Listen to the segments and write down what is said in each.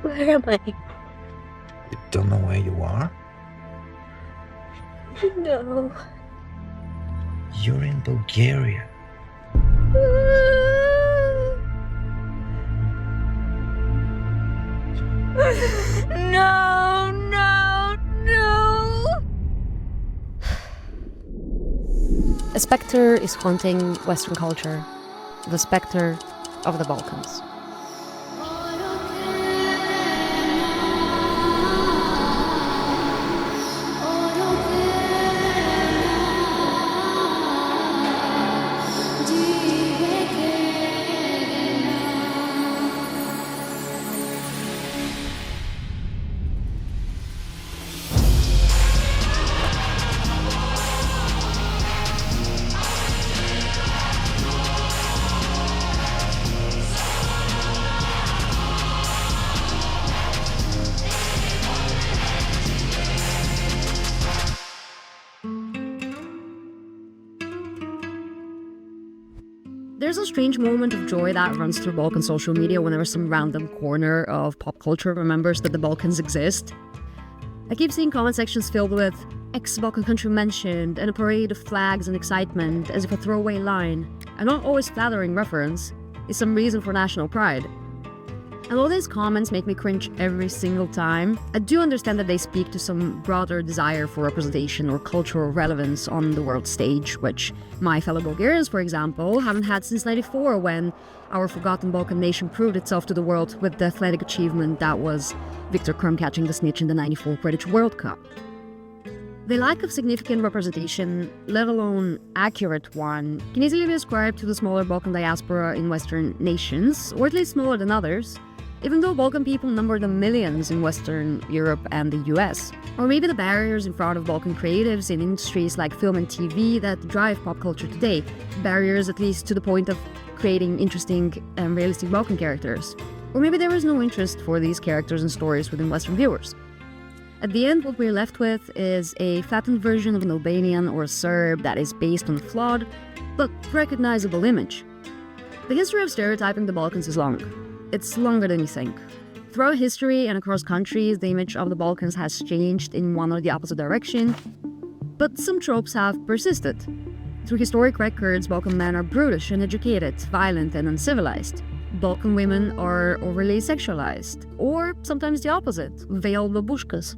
Where am I? You don't know where you are? No. You're in Bulgaria. No, no, no! A spectre is haunting Western culture, the spectre of the Balkans. There's a strange moment of joy that runs through Balkan social media whenever some random corner of pop culture remembers that the Balkans exist. I keep seeing comment sections filled with ex-Balkan country mentioned and a parade of flags and excitement as if a throwaway line, and not always flattering reference, is some reason for national pride. And although these comments make me cringe every single time, I do understand that they speak to some broader desire for representation or cultural relevance on the world stage, which my fellow Bulgarians, for example, haven't had since '94, when our forgotten Balkan nation proved itself to the world with the athletic achievement that was Viktor Krum catching the snitch in the '94 Quidditch World Cup. The lack of significant representation, let alone accurate one, can easily be ascribed to the smaller Balkan diaspora in Western nations, or at least smaller than others, even though Balkan people number the millions in Western Europe and the US. Or maybe the barriers in front of Balkan creatives in industries like film and TV that drive pop culture today. Barriers at least to the point of creating interesting and realistic Balkan characters. Or maybe there is no interest for these characters and stories within Western viewers. At the end, what we're left with is a flattened version of an Albanian or a Serb that is based on a flawed, but recognizable image. The history of stereotyping the Balkans is long. It's longer than you think. Throughout history and across countries, the image of the Balkans has changed in one or the opposite direction, but some tropes have persisted. Through historic records, Balkan men are brutish and educated, violent and uncivilized. Balkan women are overly sexualized, or sometimes the opposite, veiled babushkas.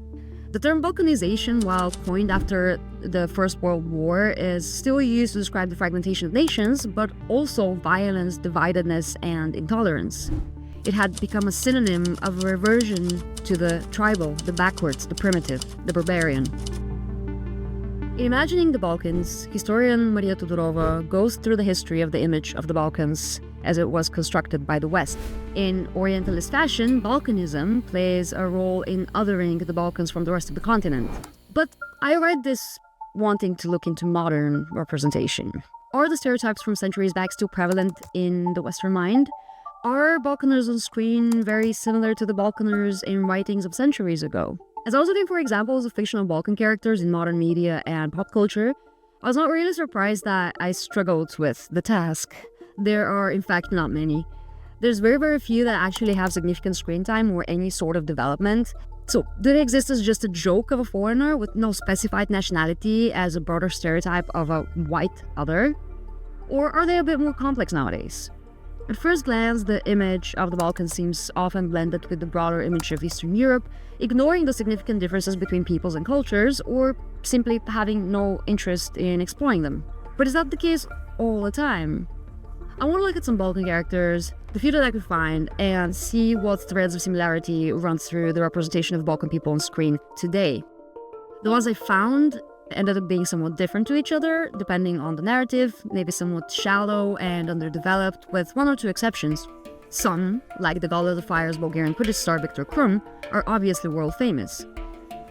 The term Balkanization, while coined after the First World War, is still used to describe the fragmentation of nations, but also violence, dividedness, and intolerance. It had become a synonym of a reversion to the tribal, the backwards, the primitive, the barbarian. In imagining the Balkans, historian Maria Todorova goes through the history of the image of the Balkans as it was constructed by the West. In Orientalist fashion, Balkanism plays a role in othering the Balkans from the rest of the continent. But I write this wanting to look into modern representation. Are the stereotypes from centuries back still prevalent in the Western mind? Are Balkaners on screen very similar to the Balkaners in writings of centuries ago? As I was looking for examples of fictional Balkan characters in modern media and pop culture, I was not really surprised that I struggled with the task. There are, in fact, not many. There's very few that actually have significant screen time or any sort of development. So, do they exist as just a joke of a foreigner with no specified nationality as a broader stereotype of a white other? Or are they a bit more complex nowadays? At first glance, the image of the Balkans seems often blended with the broader image of Eastern Europe, ignoring the significant differences between peoples and cultures, or simply having no interest in exploring them. But is that the case all the time? I want to look at some Balkan characters, the few that I could find, and see what threads of similarity run through the representation of Balkan people on screen today. The ones I found ended up being somewhat different to each other, depending on the narrative, maybe somewhat shallow and underdeveloped, with one or two exceptions. Some, like the Goblet of Fire's Bulgarian Quidditch star Viktor Krum, are obviously world famous.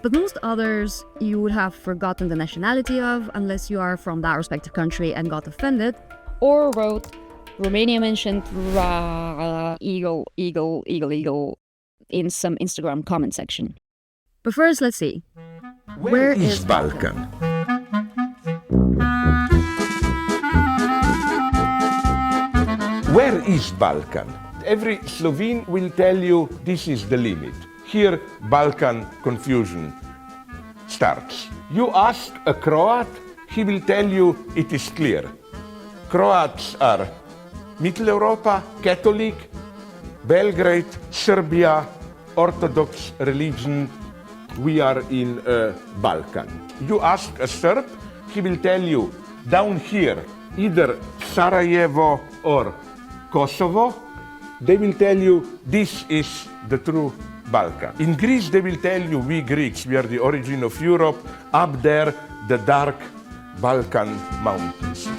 But most others you would have forgotten the nationality of unless you are from that respective country and got offended, or wrote Romania mentioned eagle in some Instagram comment section. But first, let's see. Where is Balkan? Where is Balkan? Every Slovene will tell you this is the limit. Here, Balkan confusion starts. You ask a Croat, he will tell you it is clear. Croats are Middle Europa, Catholic, Belgrade, Serbia, Orthodox religion. We are in Balkan. You ask a Serb, he will tell you down here, either Sarajevo or Kosovo. They will tell you this is the true Balkan. In Greece, they will tell you we Greeks, we are the origin of Europe. Up there, the dark Balkan mountains.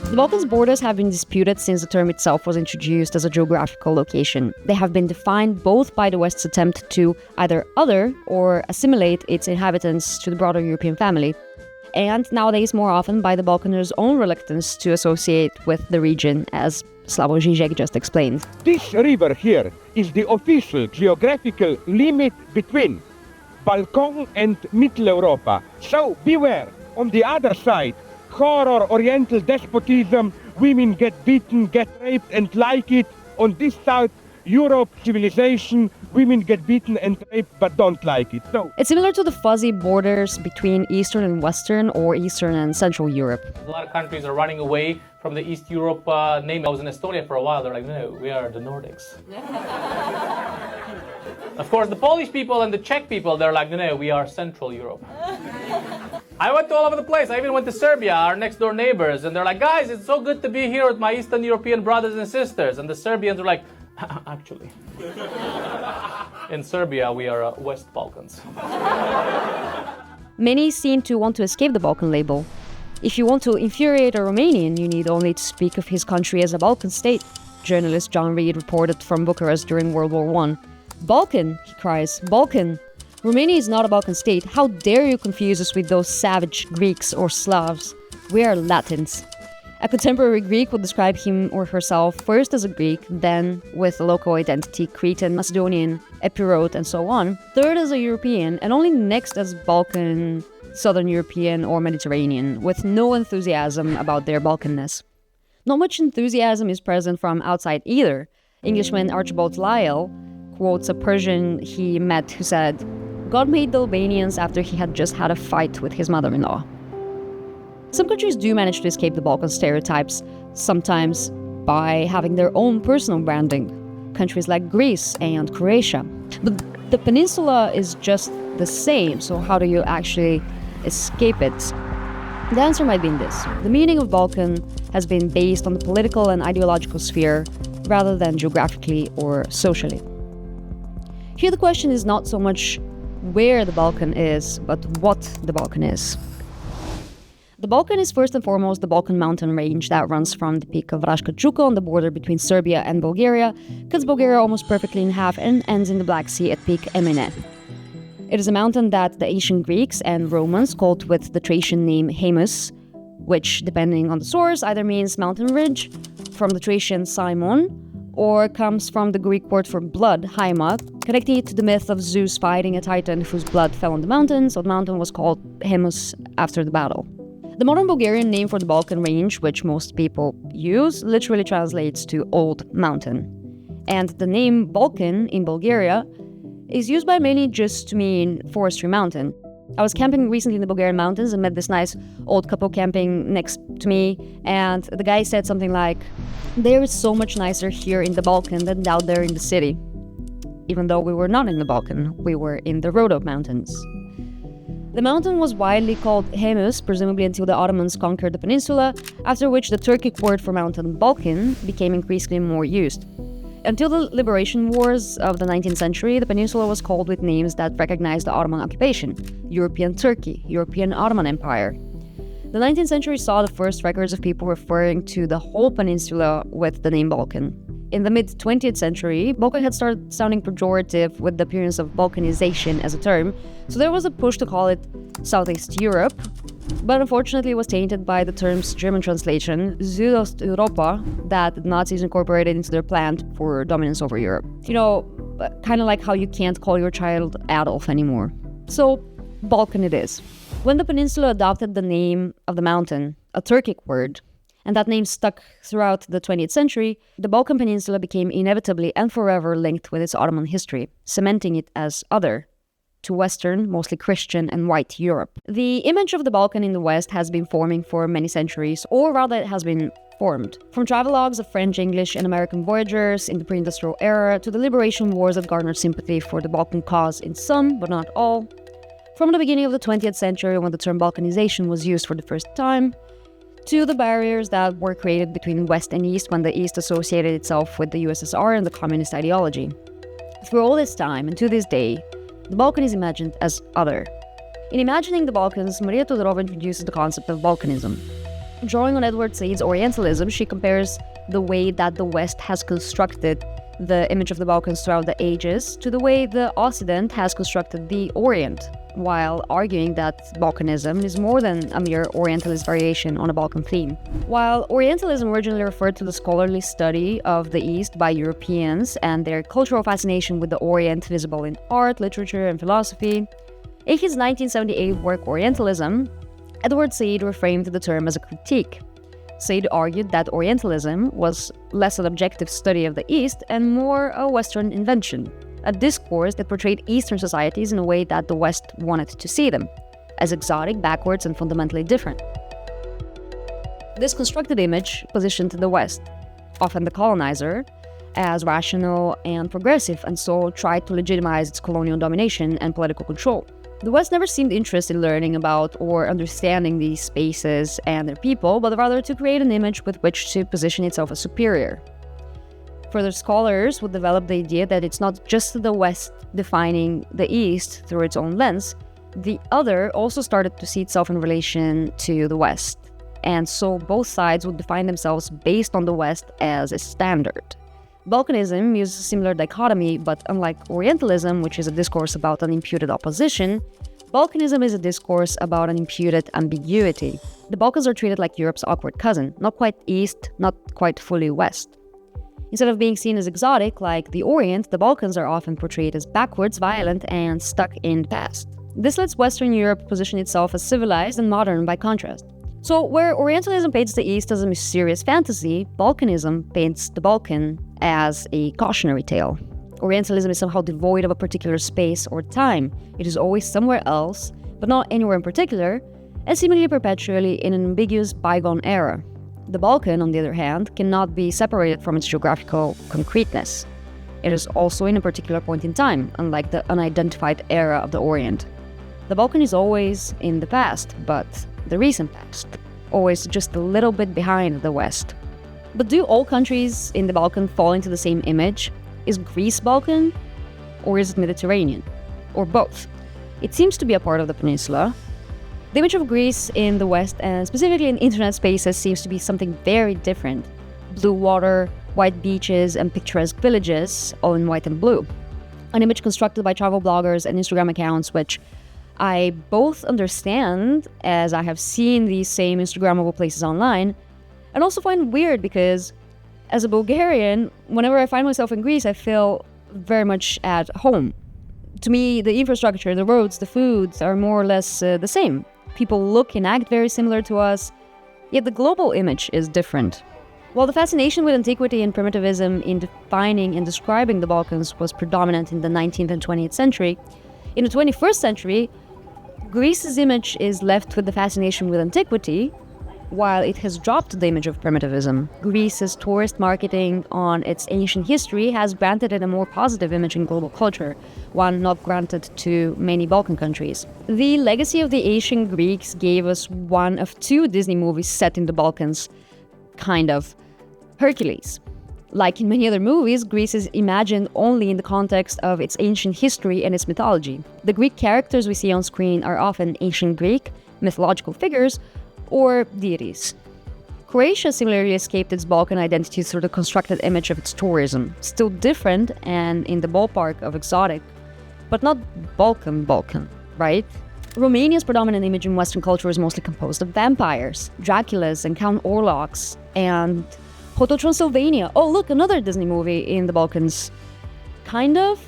The Balkans' borders have been disputed since the term itself was introduced as a geographical location. They have been defined both by the West's attempt to either other or assimilate its inhabitants to the broader European family, and nowadays more often by the Balkaners' own reluctance to associate with the region, as Slavoj Žižek just explained. This river here is the official geographical limit between Balkan and Middle Europa. So beware, on the other side, horror, Oriental despotism, women get beaten, get raped and like it. On this side, Europe, civilization, women get beaten and raped but don't like it. So It's similar to the fuzzy borders between Eastern and Western or Eastern and Central Europe. A lot of countries are running away from the East Europe name. I was in Estonia for a while. They're like, no, we are the Nordics. Of course, the Polish people and the Czech people, they're like, no, we are Central Europe. I went to all over the place. I even went to Serbia, our next door neighbors, and they're like, guys, it's so good to be here with my Eastern European brothers and sisters. And the Serbians are like, actually, in Serbia, we are West Balkans. Many seem to want to escape the Balkan label. If you want to infuriate a Romanian, you need only to speak of his country as a Balkan state. Journalist John Reed reported from Bucharest during World War I. Balkan, he cries, Balkan. Romania is not a Balkan state. How dare you confuse us with those savage Greeks or Slavs? We are Latins. A contemporary Greek would describe him or herself first as a Greek, then with a local identity, Cretan, Macedonian, Epirot, and so on, third as a European, and only next as Balkan, Southern European, or Mediterranean, with no enthusiasm about their Balkanness. Not much enthusiasm is present from outside either. Englishman Archibald Lyell quotes a Persian he met who said, God made the Albanians after he had just had a fight with his mother-in-law. Some countries do manage to escape the Balkan stereotypes, sometimes by having their own personal branding. Countries like Greece and Croatia. But the peninsula is just the same, so how do you actually escape it? The answer might be in this. The meaning of Balkan has been based on the political and ideological sphere rather than geographically or socially. Here the question is not so much where the Balkan is, but what the Balkan is. The Balkan is first and foremost the Balkan mountain range that runs from the peak of Raška Čuka on the border between Serbia and Bulgaria, cuts Bulgaria almost perfectly in half and ends in the Black Sea at Peak Emine. It is a mountain that the ancient Greeks and Romans called with the Thracian name Haemus, which, depending on the source, either means mountain ridge, from the Thracian Simon, or comes from the Greek word for blood, haima, connecting it to the myth of Zeus fighting a titan whose blood fell on the mountain, so the mountain was called Haemus after the battle. The modern Bulgarian name for the Balkan range, which most people use, literally translates to Old Mountain. And the name Balkan in Bulgaria is used by many just to mean forestry mountain. I was camping recently in the Bulgarian mountains and met this nice old couple camping next to me, and the guy said something like, there is so much nicer here in the Balkan than down there in the city. Even though we were not in the Balkan, we were in the Rhodope Mountains. The mountain was widely called Haemus, presumably until the Ottomans conquered the peninsula, after which the Turkic word for mountain Balkan became increasingly more used. Until the liberation wars of the 19th century, the peninsula was called with names that recognized the Ottoman occupation: European Turkey, European Ottoman Empire. The 19th century saw the first records of people referring to the whole peninsula with the name Balkan. In the mid-20th century, Balkan had started sounding pejorative with the appearance of Balkanization as a term, so there was a push to call it Southeast Europe, but unfortunately it was tainted by the term's German translation, Südosteuropa, that the Nazis incorporated into their plan for dominance over Europe. You know, kind of like how you can't call your child Adolf anymore. So, Balkan it is. When the peninsula adopted the name of the mountain, a Turkic word, and that name stuck throughout the 20th century, the Balkan Peninsula became inevitably and forever linked with its Ottoman history, cementing it as other to Western, mostly Christian and white Europe. The image of the Balkan in the West has been forming for many centuries, or rather it has been formed. From travelogues of French, English, and American voyagers in the pre-industrial era to the liberation wars that garnered sympathy for the Balkan cause in some, but not all. From the beginning of the 20th century, when the term Balkanization was used for the first time, to the barriers that were created between West and East when the East associated itself with the USSR and the communist ideology. Through all this time, and to this day, the Balkan is imagined as other. In imagining the Balkans, Maria Todorova introduces the concept of Balkanism. Drawing on Edward Said's Orientalism, she compares the way that the West has constructed the image of the Balkans throughout the ages to the way the Occident has constructed the Orient, while arguing that Balkanism is more than a mere Orientalist variation on a Balkan theme. While Orientalism originally referred to the scholarly study of the East by Europeans and their cultural fascination with the Orient visible in art, literature, and philosophy, in his 1978 work Orientalism, Edward Said reframed the term as a critique. Said argued that Orientalism was less an objective study of the East and more a Western invention, a discourse that portrayed Eastern societies in a way that the West wanted to see them, as exotic, backwards, and fundamentally different. This constructed image positioned the West, often the colonizer, as rational and progressive, and so tried to legitimize its colonial domination and political control. The West never seemed interested in learning about or understanding these spaces and their people, but rather to create an image with which to position itself as superior. Further scholars would develop the idea that it's not just the West defining the East through its own lens, the other also started to see itself in relation to the West, and so both sides would define themselves based on the West as a standard. Balkanism uses a similar dichotomy, but unlike Orientalism, which is a discourse about an imputed opposition, Balkanism is a discourse about an imputed ambiguity. The Balkans are treated like Europe's awkward cousin, not quite East, not quite fully West. Instead of being seen as exotic like the Orient, the Balkans are often portrayed as backwards, violent, and stuck in the past. This lets Western Europe position itself as civilized and modern by contrast. So, where Orientalism paints the East as a mysterious fantasy, Balkanism paints the Balkan as a cautionary tale. Orientalism is somehow devoid of a particular space or time. It is always somewhere else, but not anywhere in particular, and seemingly perpetually in an ambiguous bygone era. The Balkan, on the other hand, cannot be separated from its geographical concreteness. It is also in a particular point in time, unlike the unidentified era of the Orient. The Balkan is always in the past, but the recent past, always just a little bit behind the West. But do all countries in the Balkan fall into the same image? Is Greece Balkan? Or is it Mediterranean? Or both? It seems to be a part of the peninsula. The image of Greece in the West, and specifically in internet spaces, seems to be something very different. Blue water, white beaches, and picturesque villages, all in white and blue. An image constructed by travel bloggers and Instagram accounts, which I both understand, as I have seen these same Instagrammable places online, and also find weird because, as a Bulgarian, whenever I find myself in Greece, I feel very much at home. To me, the infrastructure, the roads, the foods are more or less the same. People look and act very similar to us, yet the global image is different. While the fascination with antiquity and primitivism in defining and describing the Balkans was predominant in the 19th and 20th century, in the 21st century, Greece's image is left with the fascination with antiquity, while it has dropped the image of primitivism. Greece's tourist marketing on its ancient history has granted it a more positive image in global culture, one not granted to many Balkan countries. The legacy of the ancient Greeks gave us one of two Disney movies set in the Balkans, kind of. Hercules. Like in many other movies, Greece is imagined only in the context of its ancient history and its mythology. The Greek characters we see on screen are often ancient Greek, mythological figures, or deities. Croatia similarly escaped its Balkan identity through the constructed image of its tourism, still different and in the ballpark of exotic, but not Balkan, right? Romania's predominant image in Western culture is mostly composed of vampires, Draculas and Count Orloks, and Hotel Transylvania. Oh, look, another Disney movie in the Balkans. Kind of.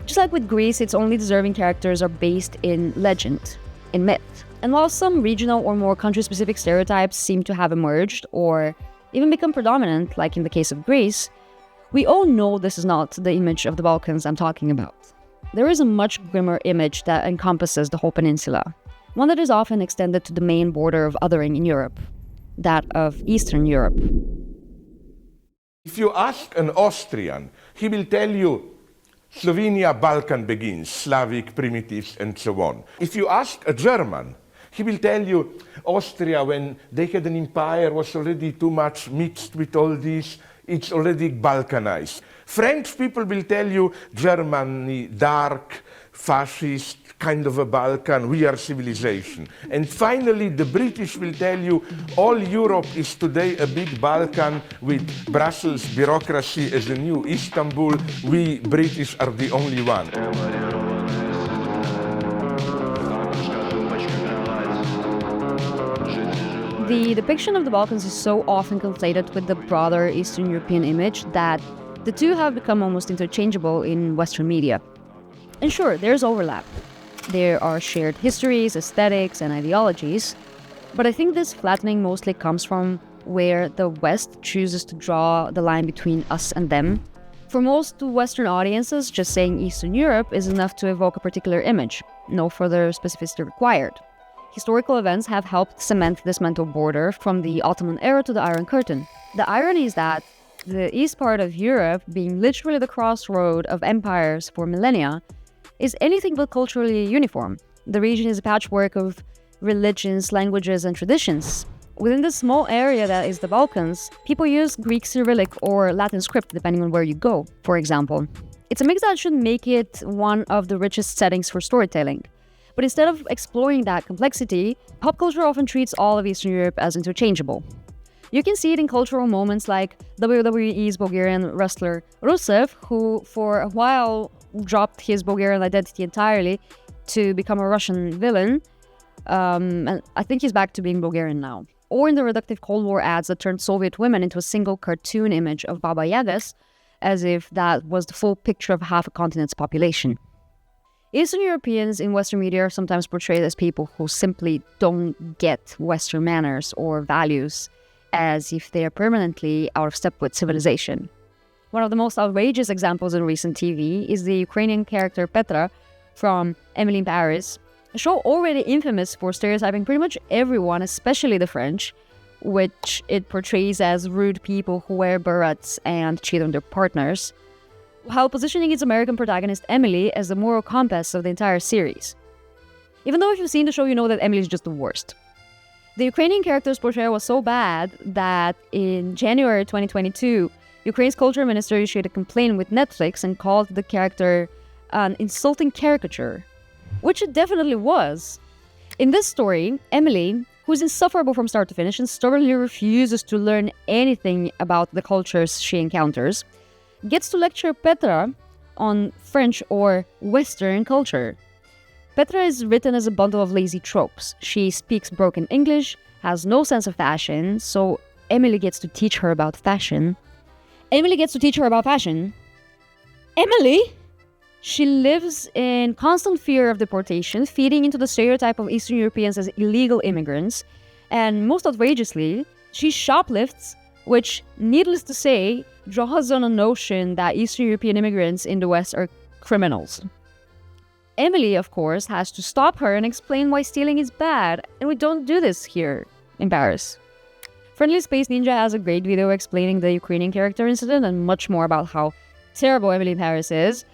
Just like with Greece, its only deserving characters are based in legend, in myth. And while some regional or more country-specific stereotypes seem to have emerged or even become predominant, like in the case of Greece, we all know this is not the image of the Balkans I'm talking about. There is a much grimmer image that encompasses the whole peninsula, one that is often extended to the main border of othering in Europe, that of Eastern Europe. If you ask an Austrian, he will tell you Slovenia, Balkan begins, Slavic primitives, and so on. If you ask a German, he will tell you Austria, when they had an empire, was already too much mixed with all this, it's already Balkanized. French people will tell you Germany, dark, fascist, kind of a Balkan, we are civilization. And finally, the British will tell you all Europe is today a big Balkan with Brussels bureaucracy as a new Istanbul. We British are the only one. The depiction of the Balkans is so often conflated with the broader Eastern European image that the two have become almost interchangeable in Western media. And sure, there's overlap. There are shared histories, aesthetics, and ideologies, but I think this flattening mostly comes from where the West chooses to draw the line between us and them. For most Western audiences, just saying Eastern Europe is enough to evoke a particular image, no further specificity required. Historical events have helped cement this mental border from the Ottoman era to the Iron Curtain. The irony is that the east part of Europe, being literally the crossroad of empires for millennia, is anything but culturally uniform. The region is a patchwork of religions, languages, and traditions. Within this small area that is the Balkans, people use Greek Cyrillic or Latin script depending on where you go, for example. It's a mix that should make it one of the richest settings for storytelling. But instead of exploring that complexity, pop culture often treats all of Eastern Europe as interchangeable. You can see it in cultural moments like WWE's Bulgarian wrestler Rusev, who for a while dropped his Bulgarian identity entirely to become a Russian villain, and I think he's back to being Bulgarian now. Or in the reductive Cold War ads that turned Soviet women into a single cartoon image of Baba Yagas, as if that was the full picture of half a continent's population. Eastern Europeans in Western media are sometimes portrayed as people who simply don't get Western manners or values, as if they are permanently out of step with civilization. One of the most outrageous examples in recent TV is the Ukrainian character Petra from Emily in Paris, a show already infamous for stereotyping pretty much everyone, especially the French, which it portrays as rude people who wear berets and cheat on their partners, while positioning its American protagonist Emily as the moral compass of the entire series. Even though if you've seen the show, you know that Emily is just the worst. The Ukrainian character's portrayal was so bad that in January 2022, Ukraine's culture minister issued a complaint with Netflix and called the character an insulting caricature, which it definitely was. In this story, Emily, who's insufferable from start to finish and stubbornly refuses to learn anything about the cultures she encounters, gets to lecture Petra on French or Western culture. Petra is written as a bundle of lazy tropes. She speaks broken English, has no sense of fashion, so Emily gets to teach her about fashion. Emily! She lives in constant fear of deportation, feeding into the stereotype of Eastern Europeans as illegal immigrants, and most outrageously, she shoplifts, which, needless to say, draws on a notion that Eastern European immigrants in the West are criminals. Emily, of course, has to stop her and explain why stealing is bad, and we don't do this here in Paris. Friendly Space Ninja has a great video explaining the Ukrainian character incident and much more about how terrible Emily in Paris is,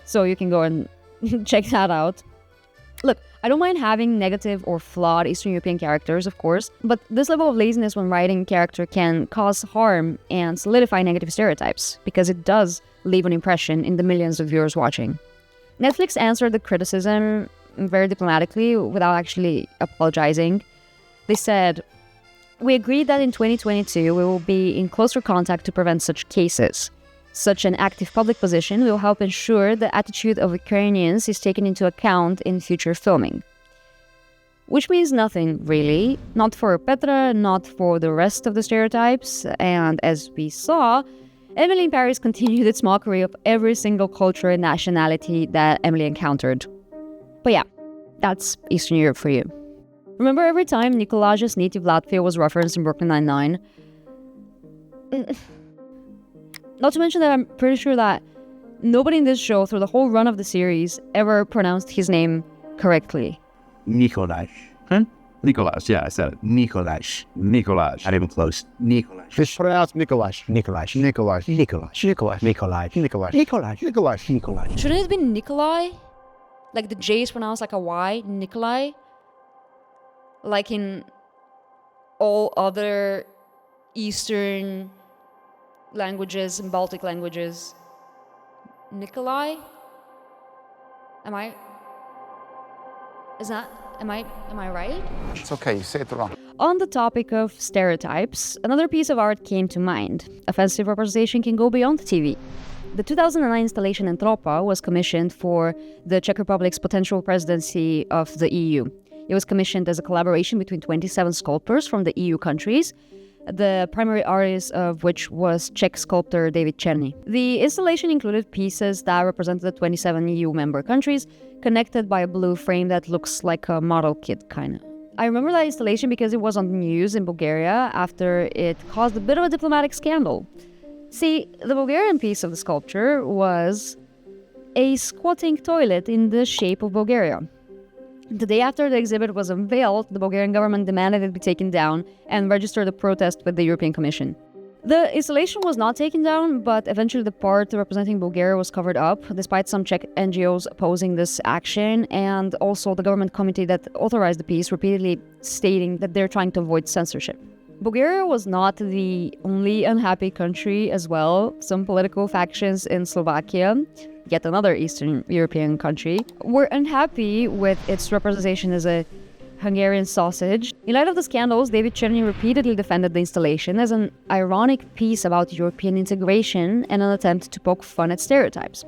so you can go and check that out. Look, I don't mind having negative or flawed Eastern European characters, of course, but this level of laziness when writing a character can cause harm and solidify negative stereotypes, because it does leave an impression in the millions of viewers watching. Netflix answered the criticism very diplomatically without actually apologizing. They said, "We agreed that in 2022 we will be in closer contact to prevent such cases. Such an active public position will help ensure the attitude of Ukrainians is taken into account in future filming." Which means nothing, really. Not for Petra, not for the rest of the stereotypes, and as we saw, Emily in Paris continued its mockery of every single culture and nationality that Emily encountered. But yeah, that's Eastern Europe for you. Remember every time Nikolaj's native Latvia was referenced in Brooklyn Nine-Nine? Not to mention that I'm pretty sure that nobody in this show through the whole run of the series ever pronounced his name correctly. Nikolaj. Huh? Nikolaj, yeah, I said it. Nikolaj. Nikolaj. Not even close. Nikolaj. It's pronounced Nikolaj. Nikolaj. Nikolaj. Nikolaj. Nikolaj. Nikolaj. Nikolaj. Nikolaj. Nikolaj. Nikolaj. Shouldn't it have been Nikolai? Like the J is pronounced like a Y, Nikolai? Like in all other Eastern languages and Baltic languages. Nikolai? Am I right? It's okay, you say it wrong. On the topic of stereotypes, another piece of art came to mind. Offensive representation can go beyond TV. The 2009 installation Entropa was commissioned for the Czech Republic's potential presidency of the EU. It was commissioned as a collaboration between 27 sculptors from the EU countries, the primary artist of which was Czech sculptor David Černý. The installation included pieces that represented the 27 EU member countries, connected by a blue frame that looks like a model kit, kinda. I remember that installation because it was on the news in Bulgaria after it caused a bit of a diplomatic scandal. See, the Bulgarian piece of the sculpture was a squatting toilet in the shape of Bulgaria. The day after the exhibit was unveiled, the Bulgarian government demanded it be taken down and registered a protest with the European Commission. The installation was not taken down, but eventually the part representing Bulgaria was covered up, despite some Czech NGOs opposing this action, and also the government committee that authorized the piece repeatedly stating that they're trying to avoid censorship. Bulgaria was not the only unhappy country as well. Some political factions in Slovakia, yet another Eastern European country, were unhappy with its representation as a Hungarian sausage. In light of the scandals, David Černý repeatedly defended the installation as an ironic piece about European integration and an attempt to poke fun at stereotypes.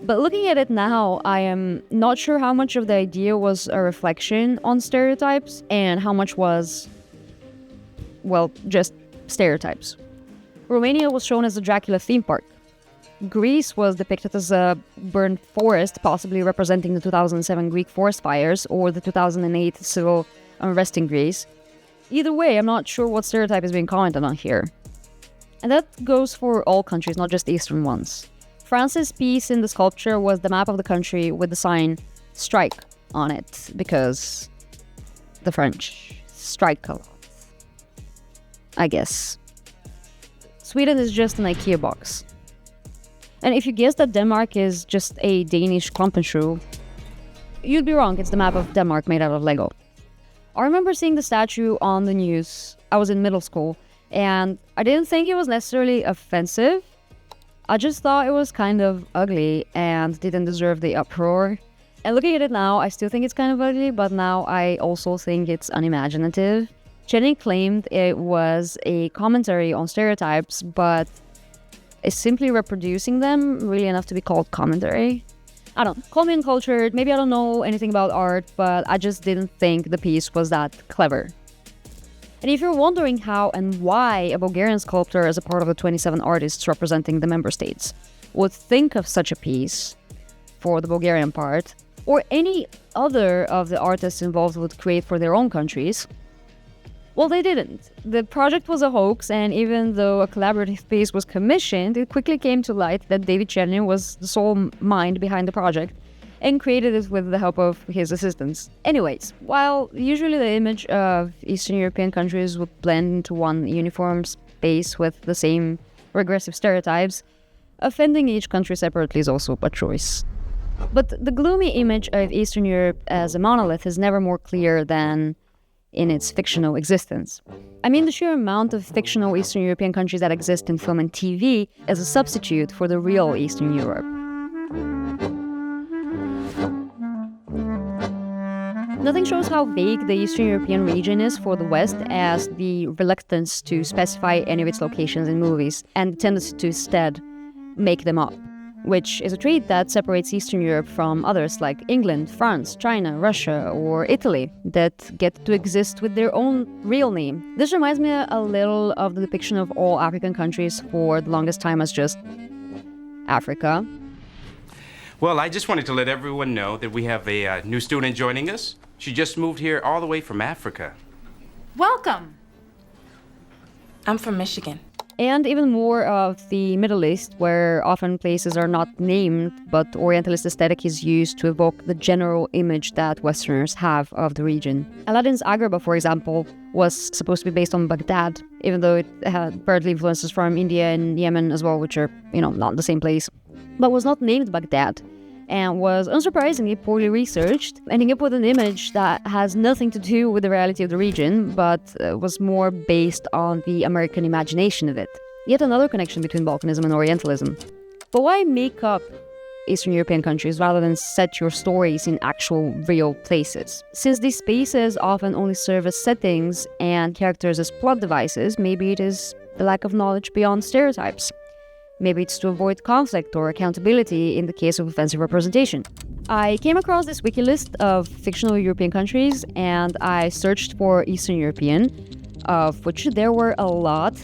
But looking at it now, I am not sure how much of the idea was a reflection on stereotypes and how much was, well, just stereotypes. Romania was shown as a Dracula theme park. Greece was depicted as a burned forest, possibly representing the 2007 Greek forest fires or the 2008 civil unrest in Greece. Either way, I'm not sure what stereotype is being commented on here. And that goes for all countries, not just Eastern ones. France's piece in the sculpture was the map of the country with the sign strike on it, because the French strike a lot, I guess. Sweden is just an IKEA box. And if you guess that Denmark is just a Danish Klampenschuh, you'd be wrong. It's the map of Denmark made out of Lego. I remember seeing the statue on the news. I was in middle school, and I didn't think it was necessarily offensive. I just thought it was kind of ugly and didn't deserve the uproar. And looking at it now, I still think it's kind of ugly, but now I also think it's unimaginative. Černý claimed it was a commentary on stereotypes, but is simply reproducing them really enough to be called commentary? I don't know. Call me uncultured, maybe I don't know anything about art, but I just didn't think the piece was that clever. And if you're wondering how and why a Bulgarian sculptor as a part of the 27 artists representing the member states would think of such a piece for the Bulgarian part, or any other of the artists involved would create for their own countries, well, they didn't. The project was a hoax, and even though a collaborative piece was commissioned, it quickly came to light that David Černý was the sole mind behind the project and created it with the help of his assistants. Anyways, while usually the image of Eastern European countries would blend into one uniform space with the same regressive stereotypes, offending each country separately is also a choice. But the gloomy image of Eastern Europe as a monolith is never more clear than in its fictional existence. I mean, the sheer amount of fictional Eastern European countries that exist in film and TV as a substitute for the real Eastern Europe. Nothing shows how vague the Eastern European region is for the West as the reluctance to specify any of its locations in movies and the tendency to instead make them up, which is a trait that separates Eastern Europe from others like England, France, China, Russia, or Italy that get to exist with their own real name. This reminds me a little of the depiction of all African countries for the longest time as just Africa. Well, I just wanted to let everyone know that we have a new student joining us. She just moved here all the way from Africa. Welcome. I'm from Michigan. And even more of the Middle East, where often places are not named, but Orientalist aesthetic is used to evoke the general image that Westerners have of the region. Aladdin's Agrabah, for example, was supposed to be based on Baghdad, even though it had partly influences from India and Yemen as well, which are, not the same place, but was not named Baghdad, and was unsurprisingly poorly researched, ending up with an image that has nothing to do with the reality of the region, but was more based on the American imagination of it. Yet another connection between Balkanism and Orientalism. But why make up Eastern European countries rather than set your stories in actual real places? Since these spaces often only serve as settings and characters as plot devices, maybe it is the lack of knowledge beyond stereotypes. Maybe it's to avoid conflict or accountability in the case of offensive representation. I came across this wiki list of fictional European countries and I searched for Eastern European, of which there were a lot.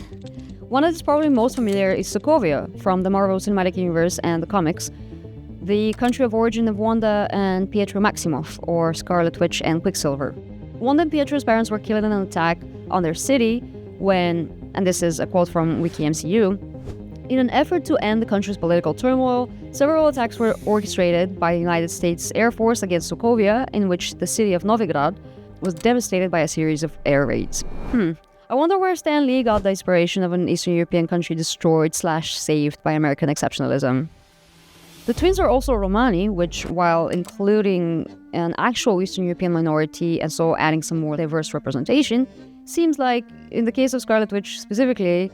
One that is probably most familiar is Sokovia from the Marvel Cinematic Universe and the comics, the country of origin of Wanda and Pietro Maximoff, or Scarlet Witch and Quicksilver. Wanda and Pietro's parents were killed in an attack on their city when, and this is a quote from WikiMCU, in an effort to end the country's political turmoil, several attacks were orchestrated by the United States Air Force against Sokovia, in which the city of Novigrad was devastated by a series of air raids. I wonder where Stan Lee got the inspiration of an Eastern European country destroyed/saved by American exceptionalism. The twins are also Romani, which, while including an actual Eastern European minority and so adding some more diverse representation, seems like, in the case of Scarlet Witch specifically,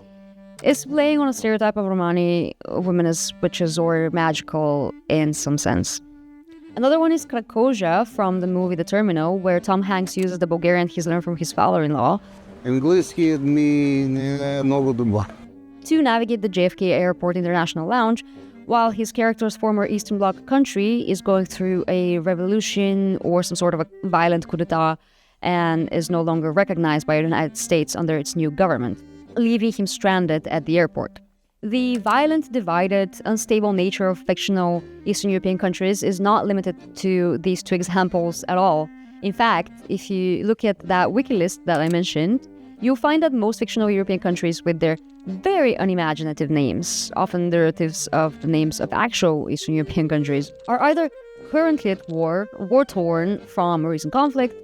is playing on a stereotype of Romani women as witches or magical in some sense. Another one is Krakozia from the movie The Terminal, where Tom Hanks uses the Bulgarian he's learned from his father-in-law to navigate the JFK Airport International Lounge, while his character's former Eastern Bloc country is going through a revolution or some sort of a violent coup d'etat and is no longer recognized by the United States under its new government, leaving him stranded at the airport. The violent, divided, unstable nature of fictional Eastern European countries is not limited to these two examples at all. In fact, if you look at that wiki list that I mentioned, you'll find that most fictional European countries with their very unimaginative names, often derivatives of the names of actual Eastern European countries, are either currently at war, war-torn from a recent conflict,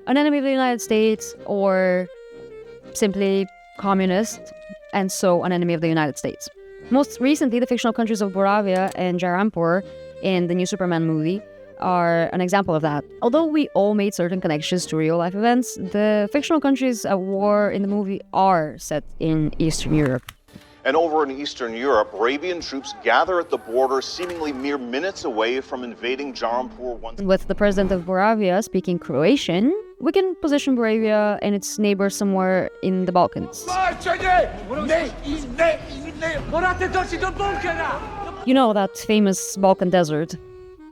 an enemy of the United States, or simply communist, and so an enemy of the United States. Most recently, the fictional countries of Moravia and Jarampur in the new Superman movie are an example of that. Although we all made certain connections to real-life events, the fictional countries at war in the movie are set in Eastern Europe. And over in Eastern Europe, Arabian troops gather at the border seemingly mere minutes away from invading Jarampur once. With the president of Moravia speaking Croatian, we can position Moravia and its neighbors somewhere in the Balkans. You know, that famous Balkan desert.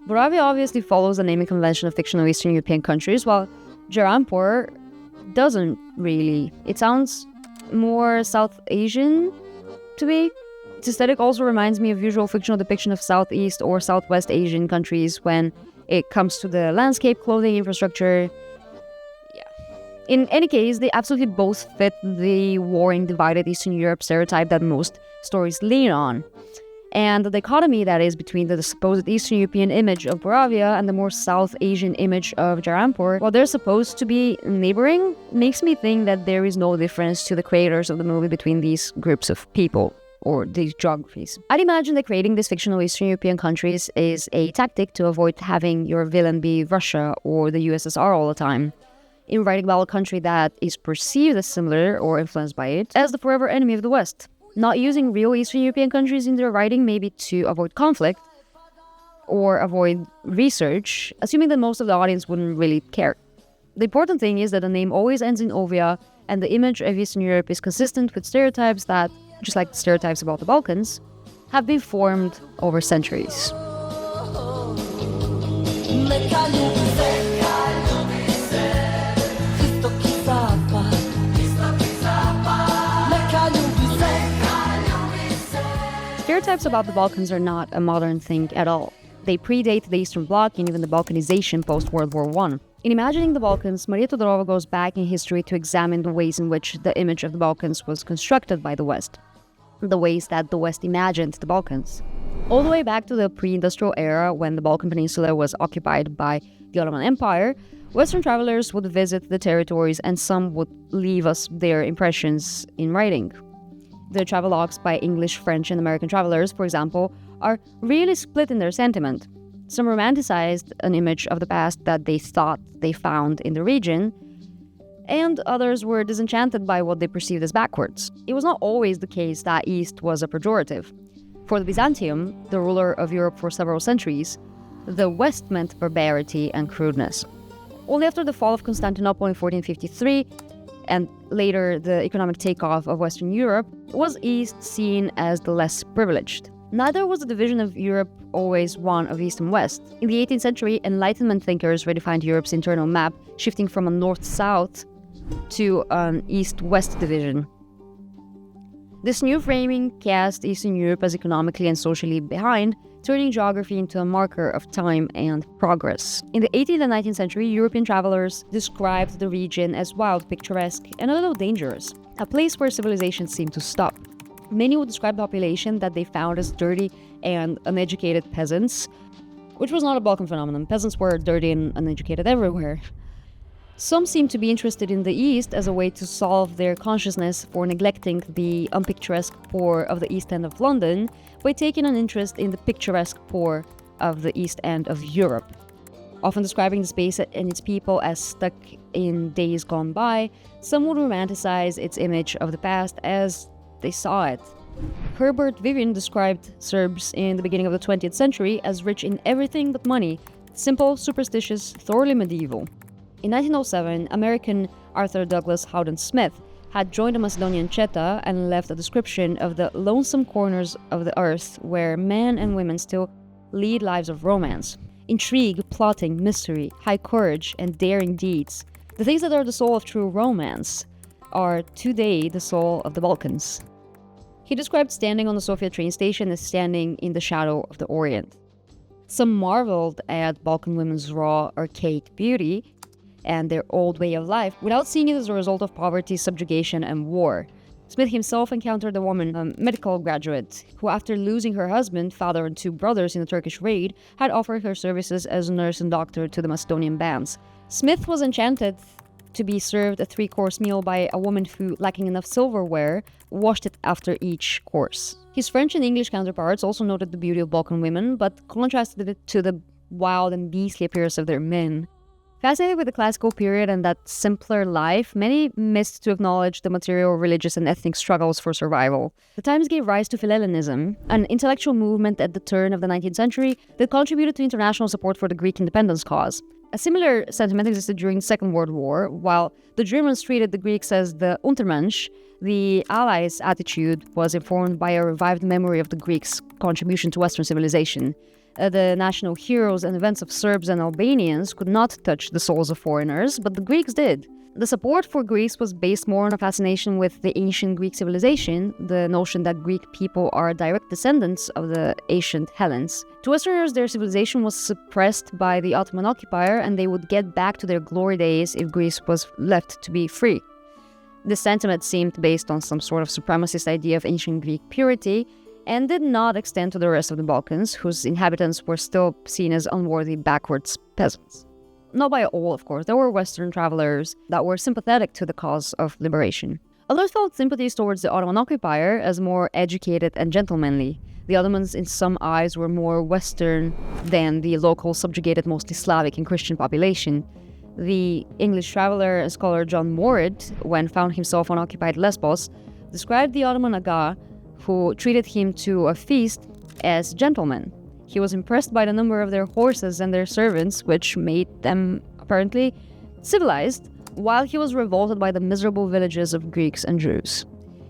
Moravia obviously follows the naming convention of fictional Eastern European countries, while Jarampur doesn't really. It sounds more South Asian to me. Its aesthetic also reminds me of usual fictional depiction of Southeast or Southwest Asian countries when it comes to the landscape, clothing, infrastructure. Yeah. In any case, they absolutely both fit the warring, divided Eastern Europe stereotype that most stories lean on. And the dichotomy that is between the supposed Eastern European image of Moravia and the more South Asian image of Jarampur, while they're supposed to be neighboring, makes me think that there is no difference to the creators of the movie between these groups of people, or these geographies. I'd imagine that creating these fictional Eastern European countries is a tactic to avoid having your villain be Russia or the USSR all the time, in writing about a country that is perceived as similar or influenced by it as the forever enemy of the West. Not using real Eastern European countries in their writing maybe to avoid conflict or avoid research, assuming that most of the audience wouldn't really care. The important thing is that the name always ends in ovia, and the image of Eastern Europe is consistent with stereotypes that, just like the stereotypes about the Balkans, have been formed over centuries. Stereotypes about the Balkans are not a modern thing at all. They predate the Eastern Bloc and even the Balkanization post-World War I. In imagining the Balkans, Maria Todorova goes back in history to examine the ways in which the image of the Balkans was constructed by the West, the ways that the West imagined the Balkans. All the way back to the pre-industrial era, when the Balkan Peninsula was occupied by the Ottoman Empire, Western travelers would visit the territories and some would leave us their impressions in writing. The travelogues by English, French, and American travelers, for example, are really split in their sentiment. Some romanticized an image of the past that they thought they found in the region, and others were disenchanted by what they perceived as backwards. It was not always the case that East was a pejorative. For the Byzantium, the ruler of Europe for several centuries, the West meant barbarity and crudeness. Only after the fall of Constantinople in 1453, and later the economic takeoff of Western Europe, was East seen as the less privileged. Neither was the division of Europe always one of East and West. In the 18th century, Enlightenment thinkers redefined Europe's internal map, shifting from a north-south to an east-west division. This new framing cast Eastern Europe as economically and socially behind, turning geography into a marker of time and progress. In the 18th and 19th century, European travelers described the region as wild, picturesque, and a little dangerous, a place where civilization seemed to stop. Many would describe the population that they found as dirty and uneducated peasants, which was not a Balkan phenomenon. Peasants were dirty and uneducated everywhere. Some seem to be interested in the East as a way to solve their consciousness for neglecting the unpicturesque poor of the East End of London by taking an interest in the picturesque poor of the East End of Europe. Often describing the space and its people as stuck in days gone by, some would romanticize its image of the past as they saw it. Herbert Vivian described Serbs in the beginning of the 20th century as rich in everything but money, simple, superstitious, thoroughly medieval. In 1907, American Arthur Douglas Howden Smith had joined a Macedonian cheta and left a description of the lonesome corners of the earth where men and women still lead lives of romance, intrigue, plotting, mystery, high courage, and daring deeds. The things that are the soul of true romance are today the soul of the Balkans. He described standing on the Sofia train station as standing in the shadow of the Orient. Some marveled at Balkan women's raw, archaic beauty and their old way of life without seeing it as a result of poverty, subjugation, and war. Smith himself encountered a woman, a medical graduate, who after losing her husband, father, and 2 brothers in the Turkish raid, had offered her services as a nurse and doctor to the Macedonian bands. Smith was enchanted to be served a 3-course meal by a woman who, lacking enough silverware, washed it after each course. His French and English counterparts also noted the beauty of Balkan women, but contrasted it to the wild and beastly appearance of their men. Fascinated with the classical period and that simpler life, many missed to acknowledge the material, religious, and ethnic struggles for survival. The times gave rise to Philhellenism, an intellectual movement at the turn of the 19th century that contributed to international support for the Greek independence cause. A similar sentiment existed during the Second World War. While the Germans treated the Greeks as the Untermensch, the Allies' attitude was informed by a revived memory of the Greeks' contribution to Western civilization. The national heroes and events of Serbs and Albanians could not touch the souls of foreigners, but the Greeks did. The support for Greece was based more on a fascination with the ancient Greek civilization, the notion that Greek people are direct descendants of the ancient Hellenes. To Westerners, their civilization was suppressed by the Ottoman occupier, and they would get back to their glory days if Greece was left to be free. This sentiment seemed based on some sort of supremacist idea of ancient Greek purity, and did not extend to the rest of the Balkans, whose inhabitants were still seen as unworthy backwards peasants. Not by all, of course. There were Western travelers that were sympathetic to the cause of liberation. Others felt sympathies towards the Ottoman occupier as more educated and gentlemanly. The Ottomans, in some eyes, were more Western than the local subjugated, mostly Slavic and Christian population. The English traveler and scholar John Morritt, when found himself on occupied Lesbos, described the Ottoman Aga, who treated him to a feast, as gentlemen. He was impressed by the number of their horses and their servants, which made them, apparently, civilized, while he was revolted by the miserable villages of Greeks and Jews.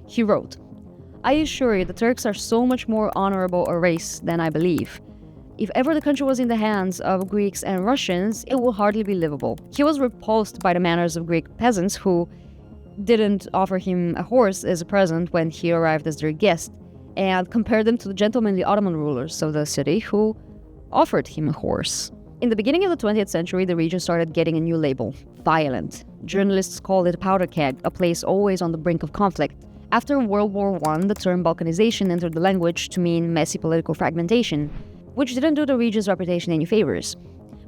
He wrote, "I assure you the Turks are so much more honorable a race than I believe. If ever the country was in the hands of Greeks and Russians, it will hardly be livable." He was repulsed by the manners of Greek peasants who didn't offer him a horse as a present when he arrived as their guest, and compared them to the gentlemanly Ottoman rulers of the city who offered him a horse. In the beginning of the 20th century, the region started getting a new label, violent. Journalists called it a powder keg, a place always on the brink of conflict. After World War I, the term Balkanization entered the language to mean messy political fragmentation, which didn't do the region's reputation any favors.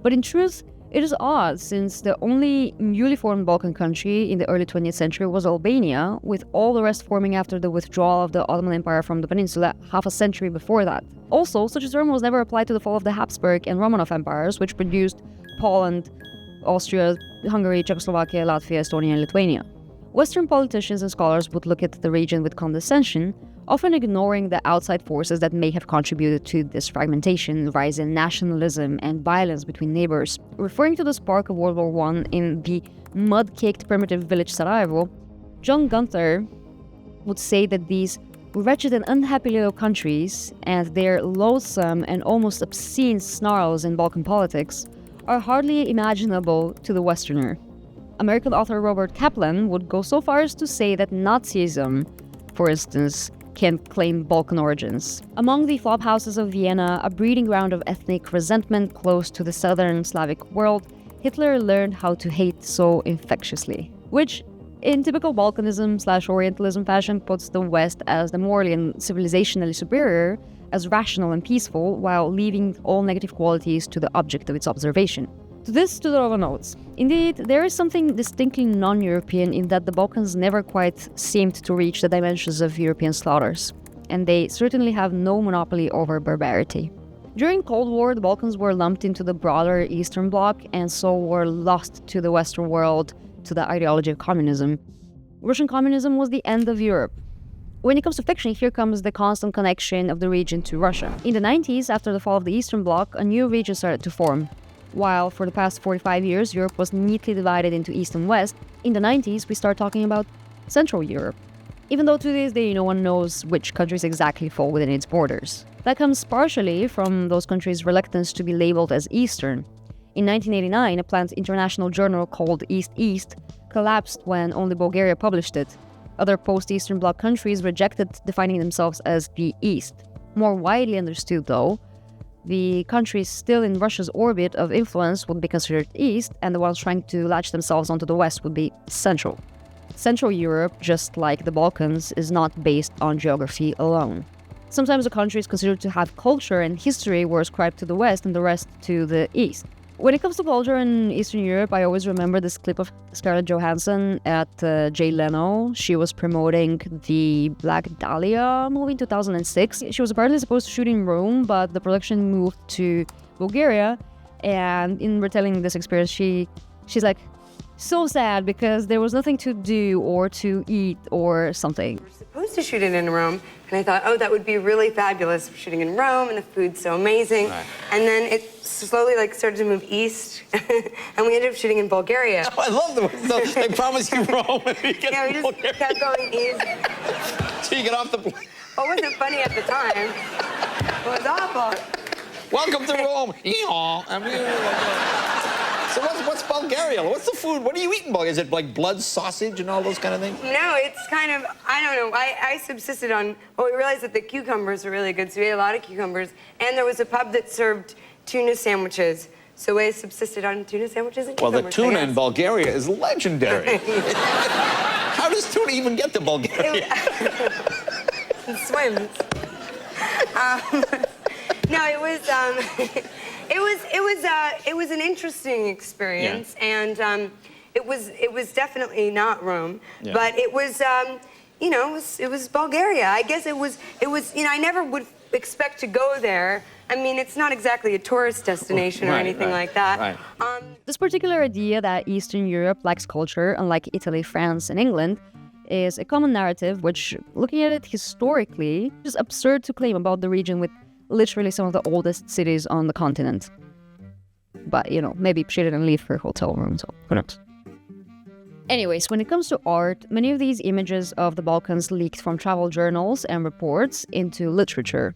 But in truth, it is odd, since the only newly formed Balkan country in the early 20th century was Albania, with all the rest forming after the withdrawal of the Ottoman Empire from the peninsula half a century before that. Also, such a term was never applied to the fall of the Habsburg and Romanov empires, which produced Poland, Austria, Hungary, Czechoslovakia, Latvia, Estonia, and Lithuania. Western politicians and scholars would look at the region with condescension, often ignoring the outside forces that may have contributed to this fragmentation, rise in nationalism, and violence between neighbors. Referring to the spark of World War I in the mud-caked primitive village Sarajevo, John Gunther would say that these wretched and unhappy little countries, and their loathsome and almost obscene snarls in Balkan politics, are hardly imaginable to the Westerner. American author Robert Kaplan would go so far as to say that Nazism, for instance, can claim Balkan origins. Among the flop houses of Vienna, a breeding ground of ethnic resentment close to the southern Slavic world, Hitler learned how to hate so infectiously, which, in typical Balkanism/Orientalism fashion, puts the West as the morally and civilizationally superior, as rational and peaceful, while leaving all negative qualities to the object of its observation. To this, Todorova notes, indeed, there is something distinctly non-European in that the Balkans never quite seemed to reach the dimensions of European slaughters, and they certainly have no monopoly over barbarity. During Cold War, the Balkans were lumped into the broader Eastern Bloc, and so were lost to the Western world, to the ideology of communism. Russian communism was the end of Europe. When it comes to fiction, here comes the constant connection of the region to Russia. In the 90s, after the fall of the Eastern Bloc, a new region started to form. While for the past 45 years, Europe was neatly divided into East and West, in the 90s, we start talking about Central Europe. Even though to this day no one knows which countries exactly fall within its borders. That comes partially from those countries' reluctance to be labeled as Eastern. In 1989, a planned international journal called East collapsed when only Bulgaria published it. Other post-Eastern Bloc countries rejected defining themselves as the East. More widely understood, though, the countries still in Russia's orbit of influence would be considered East, and the ones trying to latch themselves onto the West would be Central. Central Europe, just like the Balkans, is not based on geography alone. Sometimes the countries considered to have culture and history were ascribed to the West and the rest to the East. When it comes to culture in Eastern Europe, I always remember this clip of Scarlett Johansson at Jay Leno. She was promoting the Black Dahlia movie in 2006. She was apparently supposed to shoot in Rome, but the production moved to Bulgaria. And in retelling this experience, she's like, so sad because there was nothing to do or to eat or something. We're supposed to shoot it in Rome, and I thought, oh, that would be really fabulous. We're shooting in Rome, and the food's so amazing. Right. And then it slowly started to move east, and we ended up shooting in Bulgaria. Oh, I love the they promised you Rome, and we get yeah, we just Bulgaria. kept going east. So you get off the plane. Well, it wasn't funny at the time. It was awful. Welcome to Rome. So what's Bulgaria? What's the food? What do you eat in Bulgaria? Is it like blood sausage and all those kind of things? No, it's kind of, I don't know. I subsisted on, well, we realized that the cucumbers were really good, so we ate a lot of cucumbers. And there was a pub that served tuna sandwiches. So we subsisted on tuna sandwiches and cucumbers. Well, the tuna in Bulgaria is legendary. How does tuna even get to Bulgaria? It swims. No, it was an interesting experience, yeah. And it was definitely not Rome, yeah. But it was it was Bulgaria. I guess it was I never would expect to go there. I mean, it's not exactly a tourist destination or anything like that. Right. This particular idea that Eastern Europe lacks culture, unlike Italy, France, and England, is a common narrative which, looking at it historically, is absurd to claim about the region with literally some of the oldest cities on the continent. But, maybe she didn't leave her hotel room, so who knows. Anyways, when it comes to art, many of these images of the Balkans leaked from travel journals and reports into literature.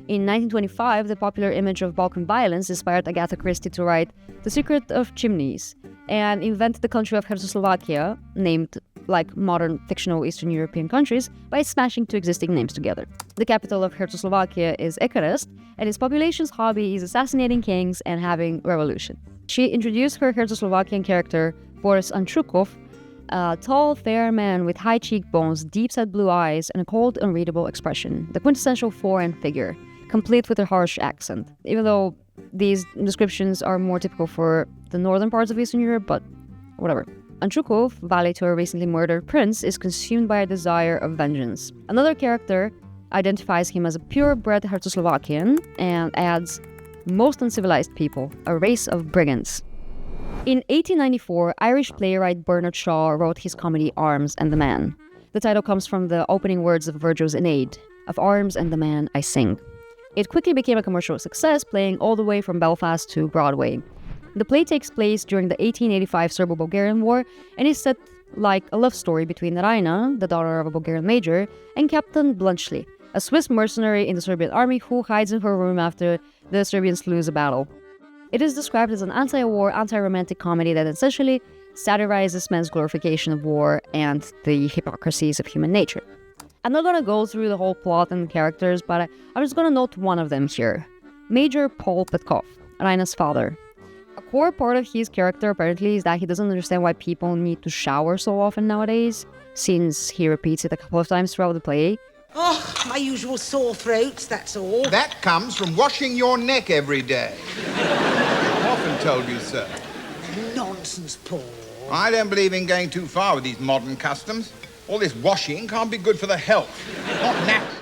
In 1925, the popular image of Balkan violence inspired Agatha Christie to write The Secret of Chimneys and invent the country of Czechoslovakia, named like modern fictional Eastern European countries, by smashing two existing names together. The capital of Czechoslovakia is Bucharest, and its population's hobby is assassinating kings and having revolution. She introduced her Czechoslovakian character, Boris Antrukov, a tall, fair man with high cheekbones, deep-set blue eyes, and a cold, unreadable expression, the quintessential foreign figure, complete with a harsh accent. Even though these descriptions are more typical for the northern parts of Eastern Europe, but whatever. Antrukov, valet to a recently murdered prince, is consumed by a desire of vengeance. Another character identifies him as a purebred Czechoslovakian and adds, most uncivilized people, a race of brigands. In 1894, Irish playwright Bernard Shaw wrote his comedy Arms and the Man. The title comes from the opening words of Virgil's Aeneid, "Of arms and the man I sing." It quickly became a commercial success, playing all the way from Belfast to Broadway. The play takes place during the 1885 Serbo-Bulgarian War and is set like a love story between Raina, the daughter of a Bulgarian major, and Captain Bluntschli, a Swiss mercenary in the Serbian army who hides in her room after the Serbians lose a battle. It is described as an anti-war, anti-romantic comedy that essentially satirizes men's glorification of war and the hypocrisies of human nature. I'm not gonna go through the whole plot and characters, but I'm just gonna note one of them here. Major Paul Petkov, Raina's father. A core part of his character apparently is that he doesn't understand why people need to shower so often nowadays, since he repeats it a couple of times throughout the play. Oh, my usual sore throats, that's all. That comes from washing your neck every day. I've often told you so. Nonsense, Paul. I don't believe in going too far with these modern customs. All this washing can't be good for the health. Not natural.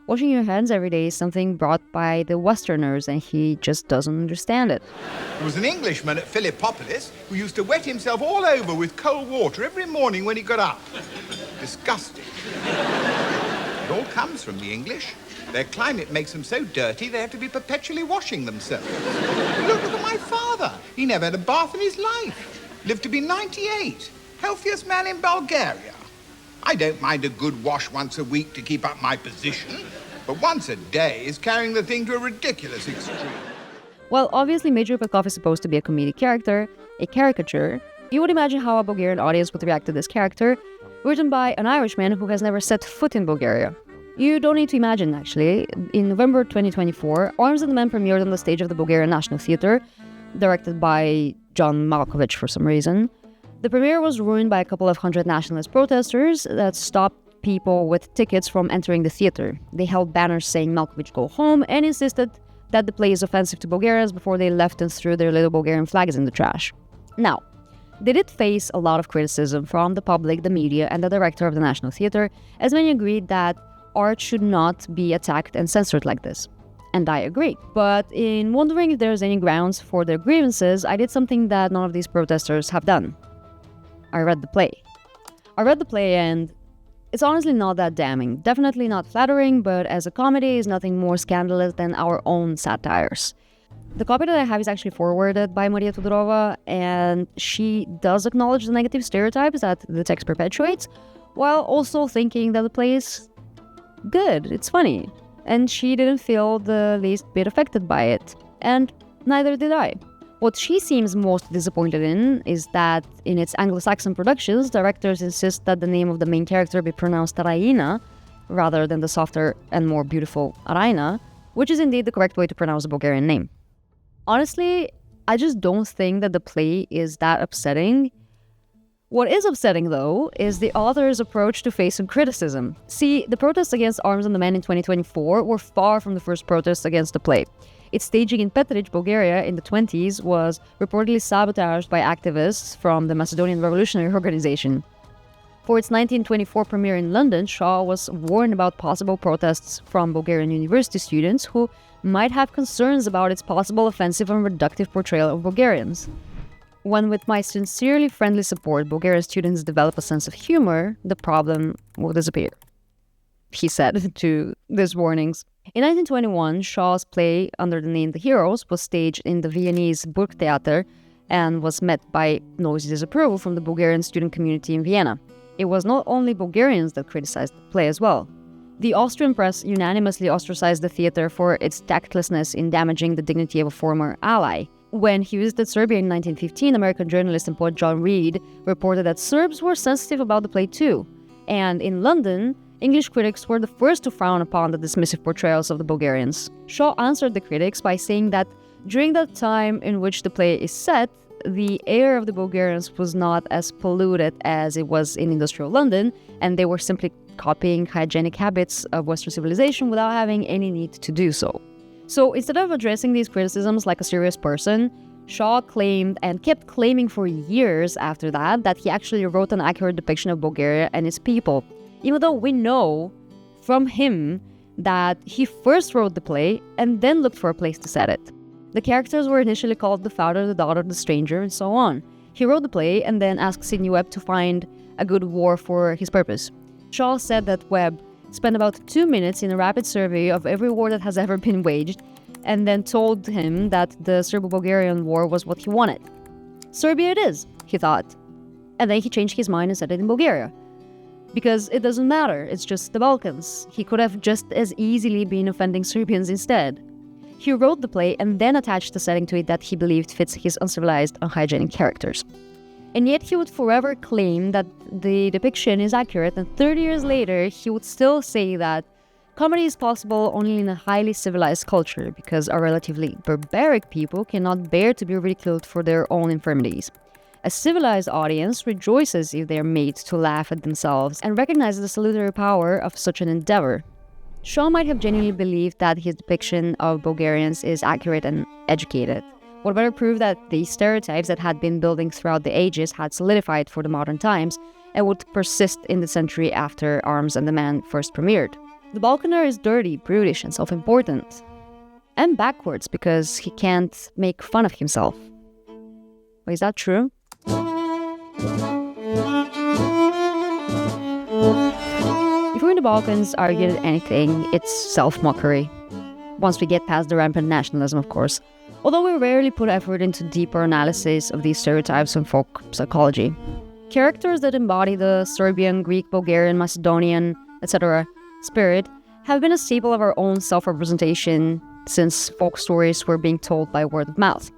Washing your hands every day is something brought by the Westerners, and he just doesn't understand it. There was an Englishman at Philippopolis who used to wet himself all over with cold water every morning when he got up. Disgusting. It all comes from the English. Their climate makes them so dirty they have to be perpetually washing themselves. Look at my father. He never had a bath in his life. Lived to be 98. Healthiest man in Bulgaria. I don't mind a good wash once a week to keep up my position, but once a day is carrying the thing to a ridiculous extreme. Well, obviously Major Petkov is supposed to be a comedic character, a caricature. You would imagine how a Bulgarian audience would react to this character, written by an Irishman who has never set foot in Bulgaria. You don't need to imagine, actually. In November 2024, Arms and the Man premiered on the stage of the Bulgarian National Theatre, directed by John Malkovich for some reason. The premiere was ruined by a couple of hundred nationalist protesters that stopped people with tickets from entering the theater. They held banners saying Malkovich go home and insisted that the play is offensive to Bulgarians before they left and threw their little Bulgarian flags in the trash. Now, they did face a lot of criticism from the public, the media, and the director of the National Theatre, as many agreed that art should not be attacked and censored like this. And I agree. But in wondering if there's any grounds for their grievances, I did something that none of these protesters have done. I read the play. And it's honestly not that damning. Definitely not flattering, but as a comedy is nothing more scandalous than our own satires. The copy that I have is actually forwarded by Maria Todorova, and she does acknowledge the negative stereotypes that the text perpetuates, while also thinking that the play is good, it's funny, and she didn't feel the least bit affected by it, and neither did I. What she seems most disappointed in is that in its Anglo-Saxon productions, directors insist that the name of the main character be pronounced Raina, rather than the softer and more beautiful Raina, which is indeed the correct way to pronounce a Bulgarian name. Honestly, I just don't think that the play is that upsetting. What is upsetting, though, is the author's approach to facing criticism. See, the protests against Arms and the Man in 2024 were far from the first protests against the play. Its staging in Petric, Bulgaria in the 20s was reportedly sabotaged by activists from the Macedonian Revolutionary Organization. For its 1924 premiere in London, Shaw was warned about possible protests from Bulgarian university students who might have concerns about its possible offensive and reductive portrayal of Bulgarians. When with my sincerely friendly support, Bulgarian students develop a sense of humor, the problem will disappear, he said to these warnings. In 1921, Shaw's play under the name The Heroes was staged in the Viennese Burgtheater and was met by noisy disapproval from the Bulgarian student community in Vienna. It was not only Bulgarians that criticized the play as well. The Austrian press unanimously ostracized the theater for its tactlessness in damaging the dignity of a former ally. When he visited Serbia in 1915, American journalist and poet John Reed reported that Serbs were sensitive about the play too. And in London, English critics were the first to frown upon the dismissive portrayals of the Bulgarians. Shaw answered the critics by saying that during the time in which the play is set, the air of the Bulgarians was not as polluted as it was in industrial London, and they were simply copying hygienic habits of Western civilization without having any need to do so. So instead of addressing these criticisms like a serious person, Shaw claimed and kept claiming for years after that he actually wrote an accurate depiction of Bulgaria and its people, even though we know from him that he first wrote the play and then looked for a place to set it. The characters were initially called the father, the daughter, the stranger, and so on. He wrote the play and then asked Sidney Webb to find a good war for his purpose. Shaw said that Webb spent about 2 minutes in a rapid survey of every war that has ever been waged, and then told him that the Serbo-Bulgarian War was what he wanted. Serbia it is, he thought. And then he changed his mind and set it in Bulgaria. Because it doesn't matter, it's just the Balkans. He could have just as easily been offending Serbians instead. He wrote the play and then attached a setting to it that he believed fits his uncivilized, unhygienic characters. And yet he would forever claim that the depiction is accurate, and 30 years later he would still say that comedy is possible only in a highly civilized culture because our relatively barbaric people cannot bear to be ridiculed for their own infirmities. A civilized audience rejoices if they are made to laugh at themselves and recognizes the salutary power of such an endeavor. Shaw might have genuinely believed that his depiction of Bulgarians is accurate and educated. What better proof that these stereotypes that had been building throughout the ages had solidified for the modern times and would persist in the century after Arms and the Man first premiered. The Balkaner is dirty, brutish, and self-important. And backwards because he can't make fun of himself. Wait, is that true? If we in the Balkans argue at anything, it's self-mockery. Once we get past the rampant nationalism, of course. Although we rarely put effort into deeper analysis of these stereotypes and folk psychology. Characters that embody the Serbian, Greek, Bulgarian, Macedonian, etc. spirit have been a staple of our own self-representation since folk stories were being told by word of mouth.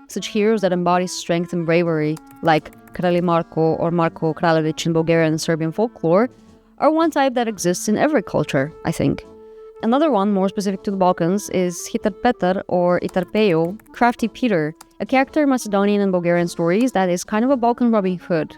Such heroes that embody strength and bravery, like Kralj Marko or Marko Kraljević in Bulgarian and Serbian folklore, are one type that exists in every culture, I think. Another one, more specific to the Balkans, is Hitar Petar or Itarpejo, Crafty Peter, a character in Macedonian and Bulgarian stories that is kind of a Balkan Robin Hood,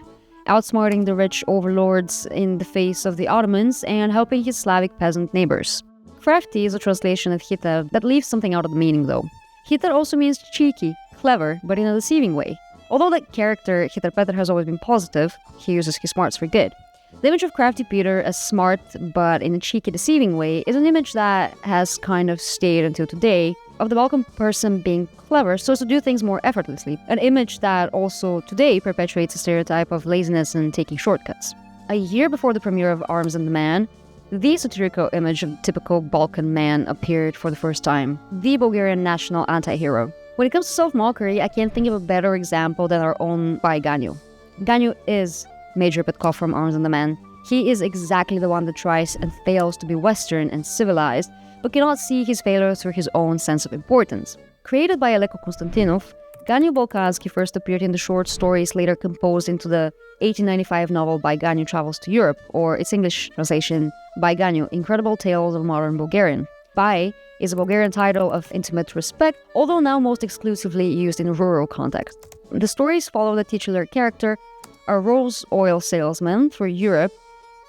outsmarting the rich overlords in the face of the Ottomans and helping his Slavic peasant neighbors. Crafty is a translation of Hitar that leaves something out of the meaning though. Hitar also means cheeky, clever, but in a deceiving way. Although the character Hitar Petar has always been positive, he uses his smarts for good. The image of Crafty Peter as smart but in a cheeky, deceiving way is an image that has kind of stayed until today of the Balkan person being clever so as to do things more effortlessly, an image that also today perpetuates a stereotype of laziness and taking shortcuts. A year before the premiere of Arms and the Man, the satirical image of the typical Balkan man appeared for the first time, the Bulgarian national anti-hero. When it comes to self-mockery, I can't think of a better example than our own by Ganyu. Ganyu is Major Petkov from Arms and the Man. He is exactly the one that tries and fails to be Western and civilized, but cannot see his failure through his own sense of importance. Created by Aleko Konstantinov, Ganyu Balkansky first appeared in the short stories later composed into the 1895 novel By Ganyu Travels to Europe, or its English translation, By Ganyu, Incredible Tales of Modern Bulgarian. By is a Bulgarian title of intimate respect, although now most exclusively used in a rural context. The stories follow the titular character, a rose oil salesman for Europe,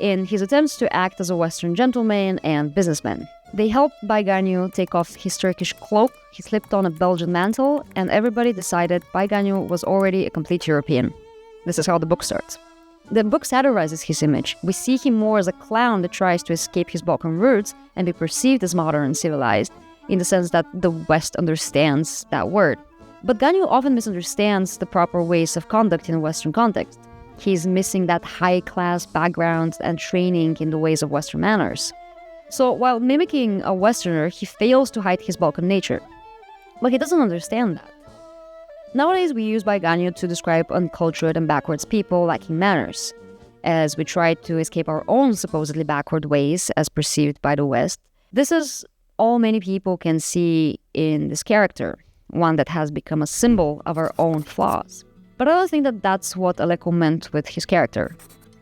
in his attempts to act as a Western gentleman and businessman. They helped Baiganyu take off his Turkish cloak, he slipped on a Belgian mantle, and everybody decided Baiganyu was already a complete European. This is how the book starts. The book satirizes his image. We see him more as a clown that tries to escape his Balkan roots and be perceived as modern and civilized, in the sense that the West understands that word. But Ganyu often misunderstands the proper ways of conduct in a Western context. He's missing that high-class background and training in the ways of Western manners. So while mimicking a Westerner, he fails to hide his Balkan nature. But he doesn't understand that. Nowadays, we use Baiganyu to describe uncultured and backwards people lacking manners. As we try to escape our own supposedly backward ways as perceived by the West, this is all many people can see in this character. one that has become a symbol of our own flaws. But I don't think that that's what Aleko meant with his character.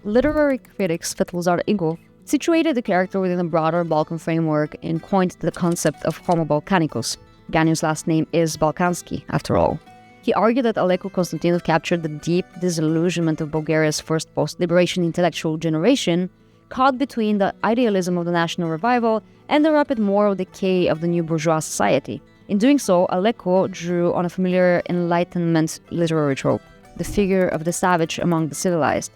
Literary critic Svetlozar Igor situated the character within a broader Balkan framework and coined the concept of Homo Balkanicus. Ganiu's last name is Balkansky, after all. He argued that Aleko Konstantinov captured the deep disillusionment of Bulgaria's first post-liberation intellectual generation, caught between the idealism of the national revival and the rapid moral decay of the new bourgeois society. In doing so, Aleko drew on a familiar Enlightenment literary trope, the figure of the savage among the civilized.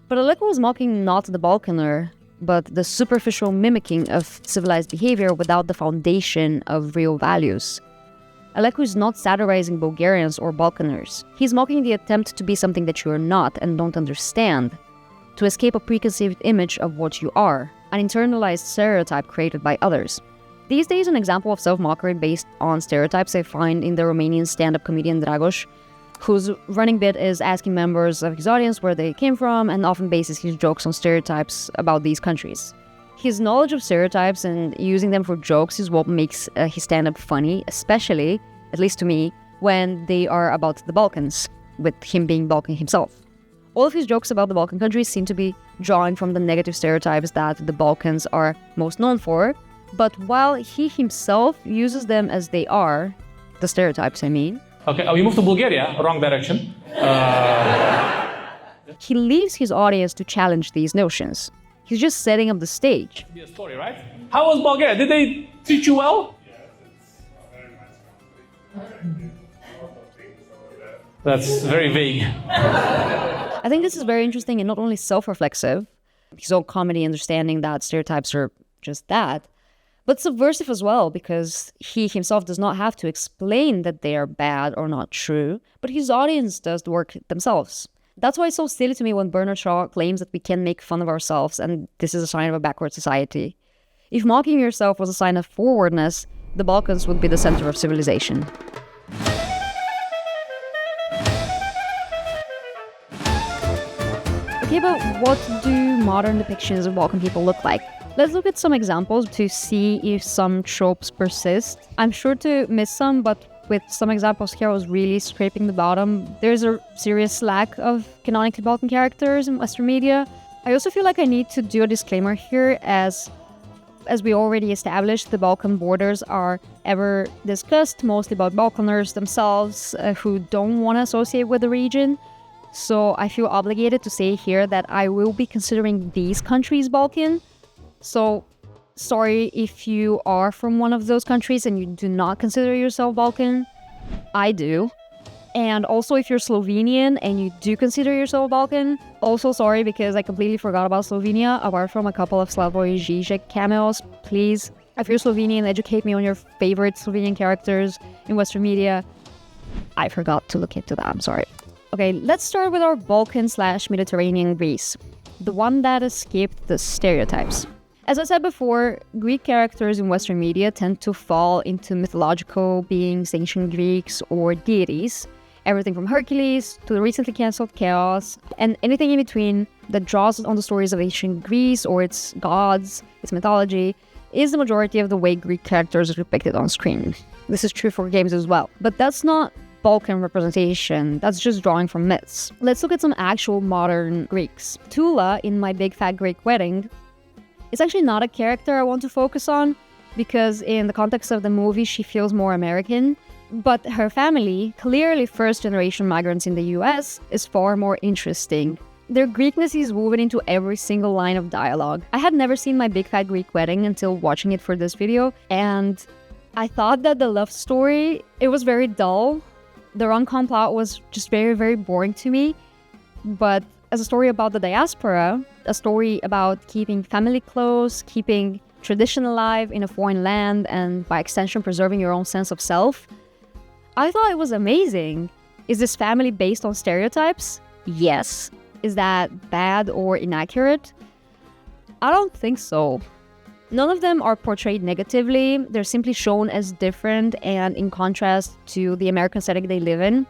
But Aleko was mocking not the Balkaner, but the superficial mimicking of civilized behavior without the foundation of real values. Aleko is not satirizing Bulgarians or Balkaners. He's mocking the attempt to be something that you are not and don't understand, to escape a preconceived image of what you are, an internalized stereotype created by others. These days, an example of self-mockery based on stereotypes I find in the Romanian stand-up comedian Dragoș, whose running bit is asking members of his audience where they came from and often bases his jokes on stereotypes about these countries. His knowledge of stereotypes and using them for jokes is what makes his stand-up funny, especially, at least to me, when they are about the Balkans, with him being Balkan himself. All of his jokes about the Balkan countries seem to be drawing from the negative stereotypes that the Balkans are most known for, but while he himself uses them as they are, the stereotypes I mean. Okay, we moved to Bulgaria, wrong direction. He leaves his audience to challenge these notions. He's just setting up the stage. Be a story, right? How was Bulgaria? Did they treat you well? That's very vague. I think this is very interesting and not only self-reflexive, his own comedy understanding that stereotypes are just that, but subversive as well, because he himself does not have to explain that they are bad or not true, but his audience does the work themselves. That's why it's so silly to me when Bernard Shaw claims that we can make fun of ourselves and this is a sign of a backward society. If mocking yourself was a sign of forwardness, the Balkans would be the center of civilization. Okay, but what do modern depictions of Balkan people look like? Let's look at some examples to see if some tropes persist. I'm sure to miss some, but with some examples here I was really scraping the bottom. There's a serious lack of canonically Balkan characters in Western media. I also feel like I need to do a disclaimer here, as we already established, the Balkan borders are ever discussed, mostly about Balkaners themselves who don't want to associate with the region. So I feel obligated to say here that I will be considering these countries Balkan. So sorry if you are from one of those countries and you do not consider yourself Balkan. I do. And also if you're Slovenian and you do consider yourself Balkan, also sorry because I completely forgot about Slovenia, apart from a couple of Slavoj Žižek cameos. Please, if you're Slovenian, educate me on your favorite Slovenian characters in Western media. I forgot to look into that, I'm sorry. Okay, let's start with our Balkan/Mediterranean Greece, the one that escaped the stereotypes. As I said before, Greek characters in Western media tend to fall into mythological beings, ancient Greeks, or deities. Everything from Hercules to the recently cancelled Chaos, and anything in between that draws on the stories of ancient Greece or its gods, its mythology, is the majority of the way Greek characters are depicted on screen. This is true for games as well. But that's not Balkan representation, that's just drawing from myths. Let's look at some actual modern Greeks. Tula in My Big Fat Greek Wedding is actually not a character I want to focus on, because in the context of the movie she feels more American, but her family, clearly first-generation migrants in the US, is far more interesting. Their Greekness is woven into every single line of dialogue. I had never seen My Big Fat Greek Wedding until watching it for this video, and I thought that the love story, it was very dull. The rom-com plot was just very, very boring to me, but as a story about the diaspora, a story about keeping family close, keeping tradition alive in a foreign land, and by extension preserving your own sense of self, I thought it was amazing. Is this family based on stereotypes? Yes. Is that bad or inaccurate? I don't think so. None of them are portrayed negatively. They're simply shown as different and in contrast to the American setting they live in.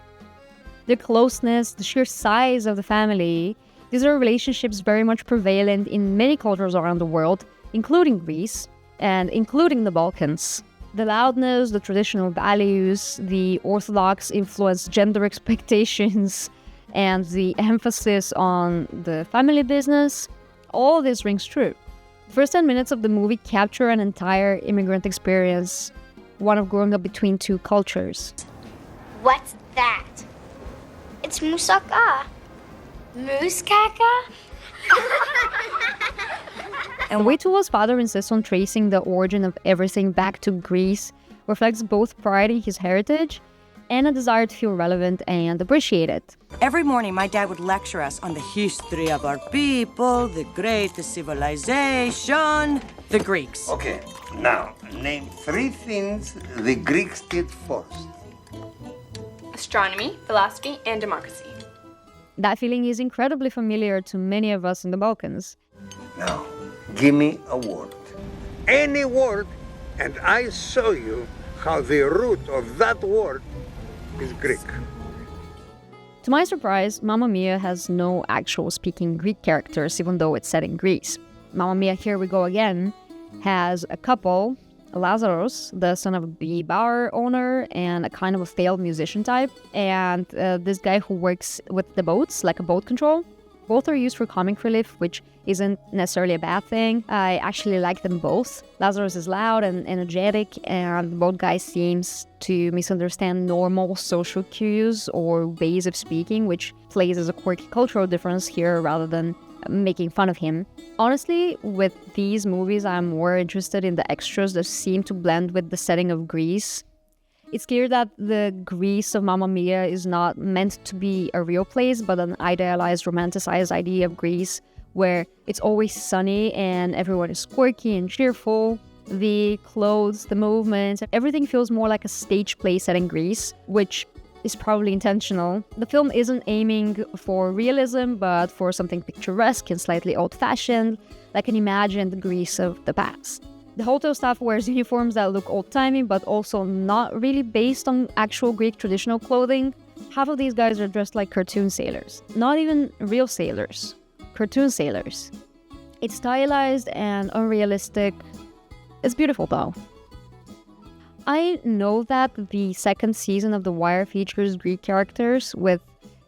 Their closeness, the sheer size of the family, these are relationships very much prevalent in many cultures around the world, including Greece and including the Balkans. The loudness, the traditional values, the orthodox influenced gender expectations, and the emphasis on the family business, all this rings true. The first 10 minutes of the movie capture an entire immigrant experience, one of growing up between two cultures. What's that? It's moussaka. Moussaka? And Waitula's father insists on tracing the origin of everything back to Greece, reflects both pride in his heritage and a desire to feel relevant and appreciated. Every morning, my dad would lecture us on the history of our people, the greatest civilization, the Greeks. Okay, now, name 3 things the Greeks did first. Astronomy, philosophy, and democracy. That feeling is incredibly familiar to many of us in the Balkans. Now, give me a word. Any word, and I show you how the root of that word is Greek. To my surprise, Mamma Mia has no actual speaking Greek characters, even though it's set in Greece. Mamma Mia, Here We Go Again has a couple, Lazarus, the son of a bar owner and a kind of a failed musician type, and this guy who works with the boats, like a boat control. Both are used for comic relief, which isn't necessarily a bad thing. I actually like them both. Lazarus is loud and energetic, and the boat guy seems to misunderstand normal social cues or ways of speaking, which plays as a quirky cultural difference here rather than making fun of him. Honestly, with these movies, I'm more interested in the extras that seem to blend with the setting of Greece. It's clear that the Greece of Mamma Mia is not meant to be a real place, but an idealized, romanticized idea of Greece where it's always sunny and everyone is quirky and cheerful. The clothes, the movements, everything feels more like a stage play set in Greece, which is probably intentional. The film isn't aiming for realism, but for something picturesque and slightly old-fashioned, like an imagined Greece of the past. The hotel staff wears uniforms that look old-timey, but also not really based on actual Greek traditional clothing. Half of these guys are dressed like cartoon sailors. Not even real sailors. Cartoon sailors. It's stylized and unrealistic. It's beautiful though. I know that the second season of The Wire features Greek characters with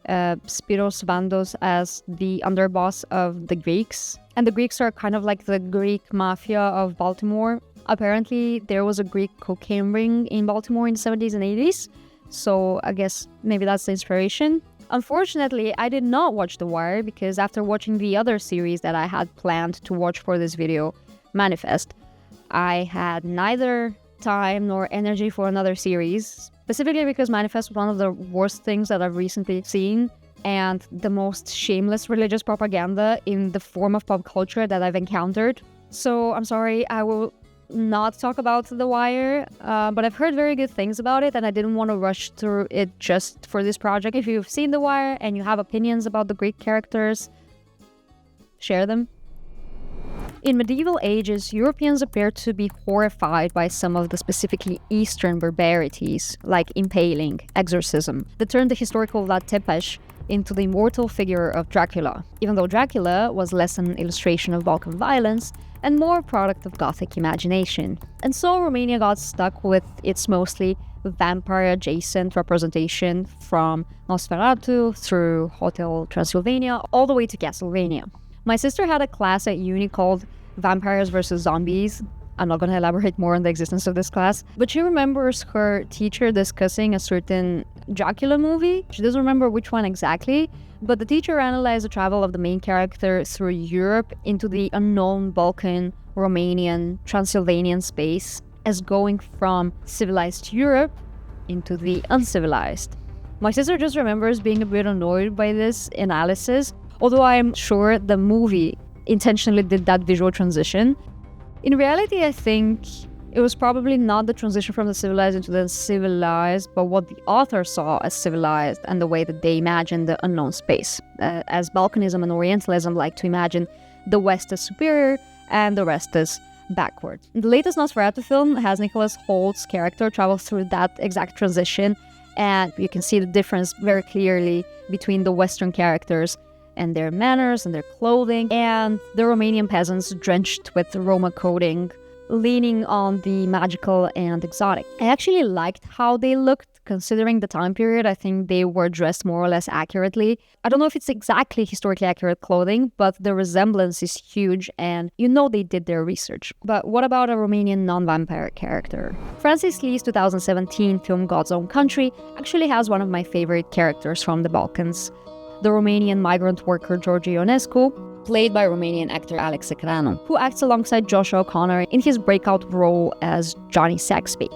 Spiros Vandos as the underboss of the Greeks. And the Greeks are kind of like the Greek mafia of Baltimore. Apparently, there was a Greek cocaine ring in Baltimore in the 70s and 80s. So I guess maybe that's the inspiration. Unfortunately, I did not watch The Wire because after watching the other series that I had planned to watch for this video, Manifest, I had neither time nor energy for another series, specifically because Manifest was one of the worst things that I've recently seen and the most shameless religious propaganda in the form of pop culture that I've encountered. So I'm sorry, I will not talk about The Wire, but I've heard very good things about it and I didn't want to rush through it just for this project. If you've seen The Wire and you have opinions about the Greek characters, share them. In medieval ages, Europeans appeared to be horrified by some of the specifically Eastern barbarities, like impaling, exorcism, that turned the historical Vlad Tepes into the immortal figure of Dracula, even though Dracula was less an illustration of Balkan violence and more a product of Gothic imagination. And so Romania got stuck with its mostly vampire-adjacent representation from Nosferatu through Hotel Transylvania all the way to Castlevania. My sister had a class at uni called Vampires vs. Zombies. I'm not going to elaborate more on the existence of this class, but she remembers her teacher discussing a certain Dracula movie. She doesn't remember which one exactly, but the teacher analyzed the travel of the main character through Europe into the unknown Balkan, Romanian, Transylvanian space as going from civilized Europe into the uncivilized. My sister just remembers being a bit annoyed by this analysis, although I'm sure the movie intentionally did that visual transition. In reality, I think it was probably not the transition from the civilized into the uncivilized, but what the author saw as civilized and the way that they imagined the unknown space. As Balkanism and Orientalism like to imagine the West as superior and the rest as backward. The latest Nosferatu film has Nicholas Holt's character travel through that exact transition, and you can see the difference very clearly between the Western characters and their manners and their clothing, and the Romanian peasants drenched with Roma coating, leaning on the magical and exotic. I actually liked how they looked. Considering the time period, I think they were dressed more or less accurately. I don't know if it's exactly historically accurate clothing, but the resemblance is huge and you know they did their research. But what about a Romanian non-vampire character? Francis Lee's 2017 film God's Own Country actually has one of my favorite characters from the Balkans, the Romanian migrant worker George Ionescu, played by Romanian actor Alex Secranu, who acts alongside Joshua O'Connor in his breakout role as Johnny Saxby.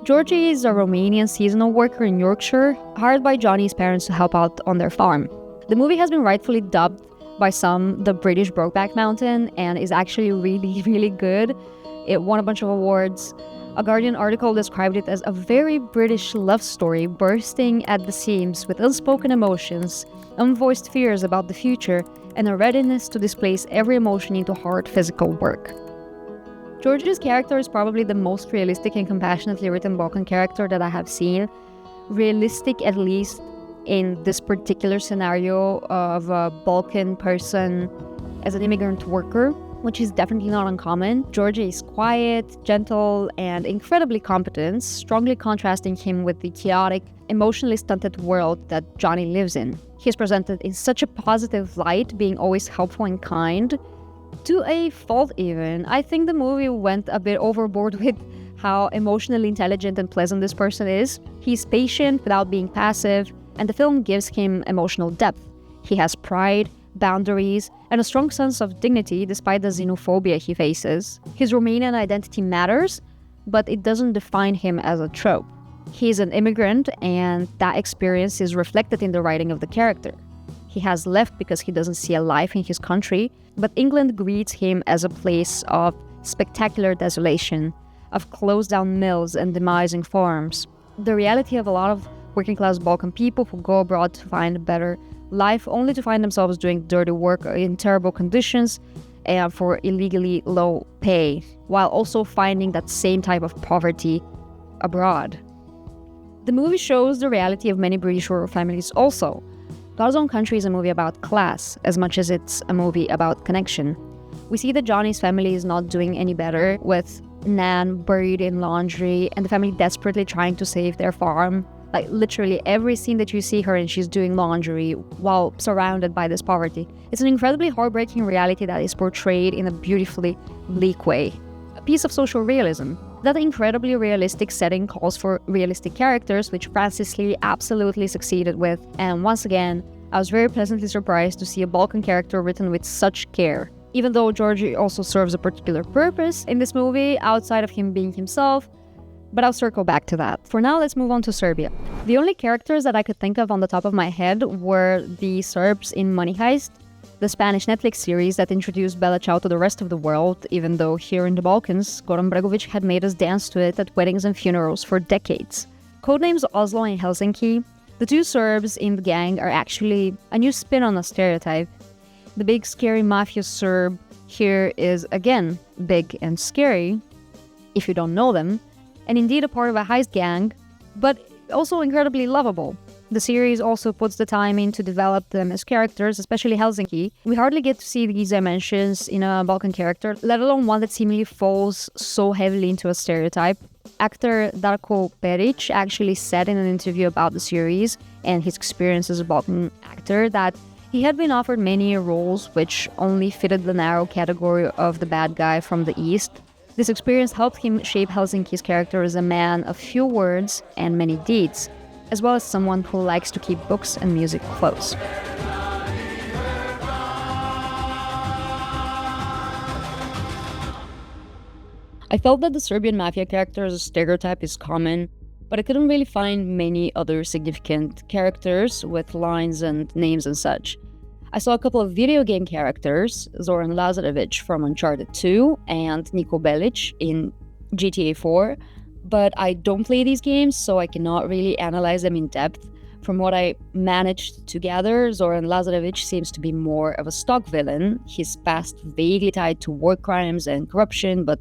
Georgie is a Romanian seasonal worker in Yorkshire, hired by Johnny's parents to help out on their farm. The movie has been rightfully dubbed by some the British Brokeback Mountain and is actually really, really good. It won a bunch of awards. A Guardian article described it as a very British love story bursting at the seams with unspoken emotions, unvoiced fears about the future, and a readiness to displace every emotion into hard physical work. George's character is probably the most realistic and compassionately written Balkan character that I have seen. Realistic, at least, in this particular scenario of a Balkan person as an immigrant worker, which is definitely not uncommon. Georgie is quiet, gentle, and incredibly competent, strongly contrasting him with the chaotic, emotionally stunted world that Johnny lives in. He is presented in such a positive light, being always helpful and kind, to a fault even. I think the movie went a bit overboard with how emotionally intelligent and pleasant this person is. He's patient without being passive, and the film gives him emotional depth. He has pride, boundaries, and a strong sense of dignity despite the xenophobia he faces. His Romanian identity matters, but it doesn't define him as a trope. He's an immigrant, and that experience is reflected in the writing of the character. He has left because he doesn't see a life in his country, but England greets him as a place of spectacular desolation, of closed-down mills and demising farms. The reality of a lot of working-class Balkan people who go abroad to find a better life only to find themselves doing dirty work in terrible conditions and for illegally low pay, while also finding that same type of poverty abroad. The movie shows the reality of many British rural families also. God's Own Country is a movie about class, as much as it's a movie about connection. We see that Johnny's family is not doing any better, with Nan buried in laundry and the family desperately trying to save their farm. Like literally every scene that you see her in, she's doing laundry while surrounded by this poverty. It's an incredibly heartbreaking reality that is portrayed in a beautifully bleak way. A piece of social realism. That incredibly realistic setting calls for realistic characters, which Francis Lee absolutely succeeded with. And once again, I was very pleasantly surprised to see a Balkan character written with such care. Even though Georgie also serves a particular purpose in this movie, outside of him being himself, but I'll circle back to that. For now, let's move on to Serbia. The only characters that I could think of on the top of my head were the Serbs in Money Heist, the Spanish Netflix series that introduced Bella Ciao to the rest of the world, even though here in the Balkans, Goran Bregovic had made us dance to it at weddings and funerals for decades. Codenames Oslo and Helsinki, the two Serbs in the gang are actually a new spin on a stereotype. The big scary mafia Serb here is, again, big and scary, if you don't know them, and indeed a part of a heist gang, but also incredibly lovable. The series also puts the time in to develop them as characters, especially Helsinki. We hardly get to see these dimensions in a Balkan character, let alone one that seemingly falls so heavily into a stereotype. Actor Darko Peric actually said in an interview about the series and his experience as a Balkan actor that he had been offered many roles which only fitted the narrow category of the bad guy from the East. This experience helped him shape Helsinki's character as a man of few words and many deeds, as well as someone who likes to keep books and music close. I felt that the Serbian mafia character as a stereotype is common, but I couldn't really find many other significant characters with lines and names and such. I saw a couple of video game characters, Zoran Lazarevic from Uncharted 2 and Niko Belic in GTA 4, but I don't play these games, so I cannot really analyze them in depth. From what I managed to gather, Zoran Lazarevic seems to be more of a stock villain, his past vaguely tied to war crimes and corruption, but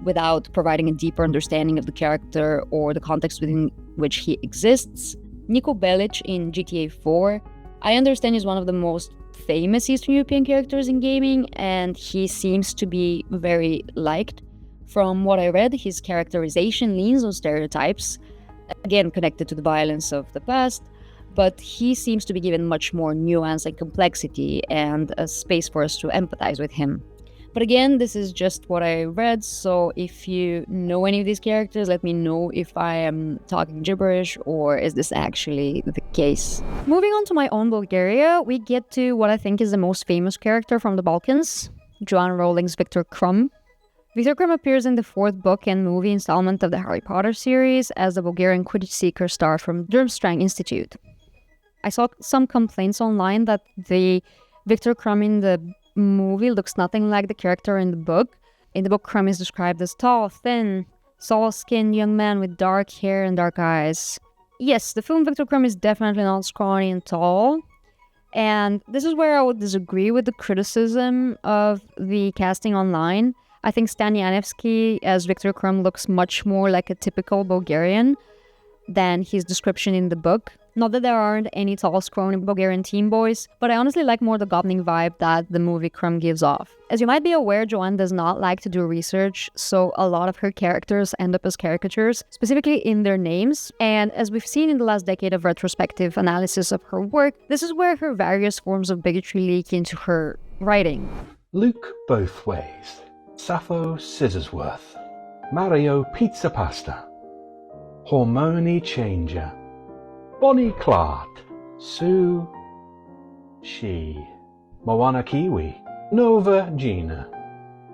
without providing a deeper understanding of the character or the context within which he exists. Niko Belic in GTA 4, I understand is one of the most famous Eastern European characters in gaming, and he seems to be very liked From what I read, his characterization leans on stereotypes, again connected to the violence of the past, but he seems to be given much more nuance and complexity and a space for us to empathize with him. But again, this is just what I read, so if you know any of these characters, let me know if I am talking gibberish or is this actually the case. Moving on to my own Bulgaria, we get to what I think is the most famous character from the Balkans, Joanne Rowling's Viktor Krum. Viktor Krum appears in the 4th book and movie installment of the Harry Potter series as the Bulgarian Quidditch seeker star from Durmstrang Institute. I saw some complaints online that the Viktor Krum in the movie looks nothing like the character in the book. In the book, Krum is described as tall, thin, sallow-skinned young man with dark hair and dark eyes. Yes, the film Viktor Krum is definitely not scrawny and tall, and this is where I would disagree with the criticism of the casting online. I think Stan Janevsky as Viktor Krum looks much more like a typical Bulgarian than his description in the book. Not that there aren't any tall, scrawny Bulgarian teen boys, but I honestly like more the goblin vibe that the movie Krum gives off. As you might be aware, Joanne does not like to do research, so a lot of her characters end up as caricatures, specifically in their names, and as we've seen in the last decade of retrospective analysis of her work, this is where her various forms of bigotry leak into her writing. Luke both ways. Sappho Scissorsworth. Mario Pizza Pasta. Hormone Changer. Bonnie Clart, Sue, She, Moana Kiwi, Nova Gina,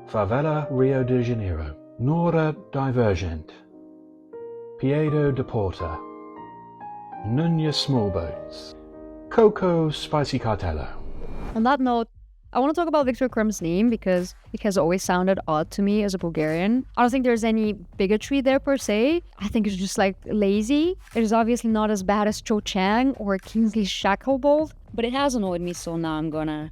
Favela Rio de Janeiro, Nora Divergent, Piedo de Porta, Nunya Smallboats, Coco Spicy Cartello. On that note, I want to talk about Viktor Krum's name because it has always sounded odd to me as a Bulgarian. I don't think there's any bigotry there per se. I think it's just like lazy. It is obviously not as bad as Cho Chang or Kingsley Shacklebolt, but it has annoyed me, so now I'm gonna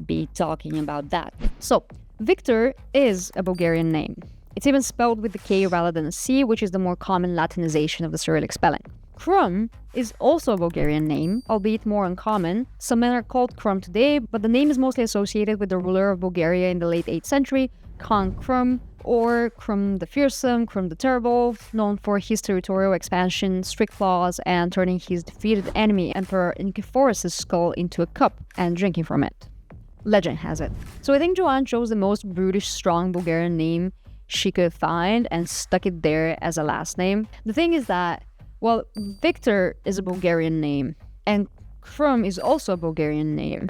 be talking about that. So, Viktor is a Bulgarian name. It's even spelled with the K rather than a C, which is the more common Latinization of the Cyrillic spelling. Krum is also a Bulgarian name, albeit more uncommon. Some men are called Krum today, but the name is mostly associated with the ruler of Bulgaria in the late 8th century, Khan Krum, or Krum the Fearsome, Krum the Terrible, known for his territorial expansion, strict laws, and turning his defeated enemy, Emperor Nicephorus' skull into a cup and drinking from it. Legend has it. So I think Joanne chose the most brutish, strong Bulgarian name she could find and stuck it there as a last name. The thing is that, well, Viktor is a Bulgarian name, and Krum is also a Bulgarian name.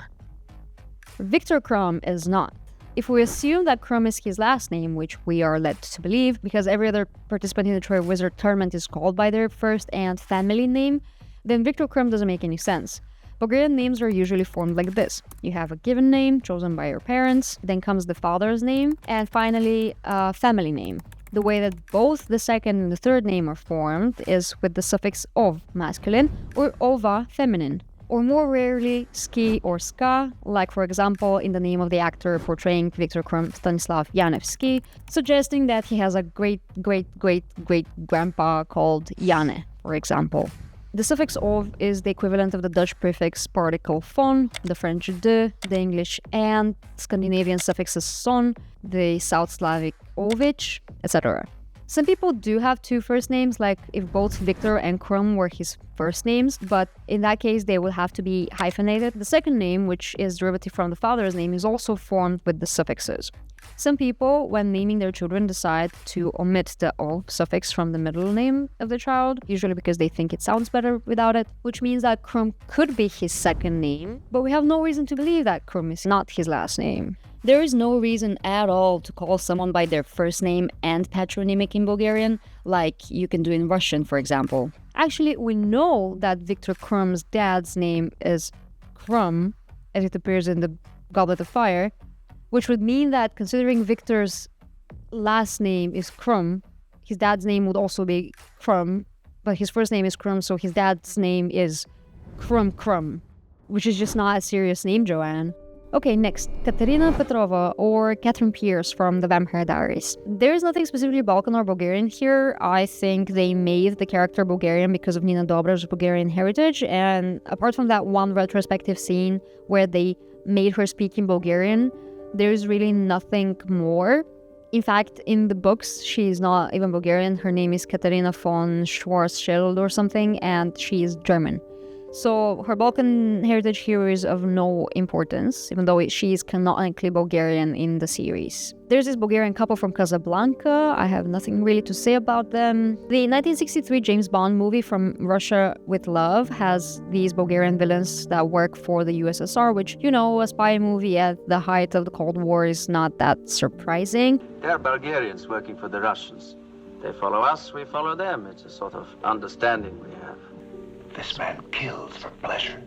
Viktor Krum is not. If we assume that Krum is his last name, which we are led to believe, because every other participant in the Troy Wizard tournament is called by their first and family name, then Viktor Krum doesn't make any sense. Bulgarian names are usually formed like this. You have a given name chosen by your parents, then comes the father's name, and finally a family name. The way that both the second and the third name are formed is with the suffix ov, masculine, or ova, feminine, or more rarely ski or ska, like for example in the name of the actor portraying Viktor Krum, Stanislav Janevsky, suggesting that he has a great-great-great-great-grandpa called Jane, for example. The suffix ov is the equivalent of the Dutch prefix particle von, the French de, the English and, Scandinavian suffixes son, the South Slavic ovich, etc. Some people do have two first names, like if both Viktor and Krum were his first names, but in that case they would have to be hyphenated. The second name, which is derivative from the father's name, is also formed with the suffixes. Some people, when naming their children, decide to omit the O suffix from the middle name of the child, usually because they think it sounds better without it, which means that Krum could be his second name, but we have no reason to believe that Krum is not his last name. There is no reason at all to call someone by their first name and patronymic in Bulgarian, like you can do in Russian, for example. Actually, we know that Viktor Krum's dad's name is Krum, as it appears in the Goblet of Fire, which would mean that considering Viktor's last name is Krum, his dad's name would also be Krum, but his first name is Krum, so his dad's name is Krum, which is just not a serious name, Joanne. Okay, next, Katerina Petrova, or Catherine Pierce from The Vampire Diaries. There is nothing specifically Balkan or Bulgarian here. I think they made the character Bulgarian because of Nina Dobrav's Bulgarian heritage, and apart from that one retrospective scene where they made her speak in Bulgarian, there is really nothing more. In fact, in the books, she's not even Bulgarian. Her name is Katarina von Schwarzschild or something, and she is German. So her Balkan heritage here is of no importance, even though she is canonically Bulgarian in the series. There's this Bulgarian couple from Casablanca. I have nothing really to say about them. The 1963 James Bond movie From Russia with Love has these Bulgarian villains that work for the USSR, which, you know, a spy movie at the height of the Cold War is not that surprising. They're Bulgarians working for the Russians. They follow us, we follow them. It's a sort of understanding we have. This man kills for pleasure.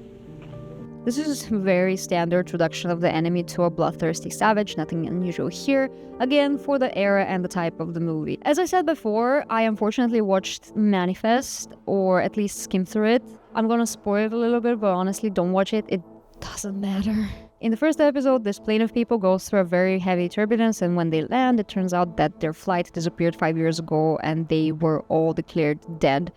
This is very standard introduction of the enemy to a bloodthirsty savage, nothing unusual here, again for the era and the type of the movie. As I said before, I unfortunately watched Manifest, or at least skimmed through it. I'm gonna spoil it a little bit, but honestly, don't watch it, it doesn't matter. In the first episode, this plane of people goes through a very heavy turbulence, and when they land, it turns out that their flight disappeared 5 years ago and they were all declared dead,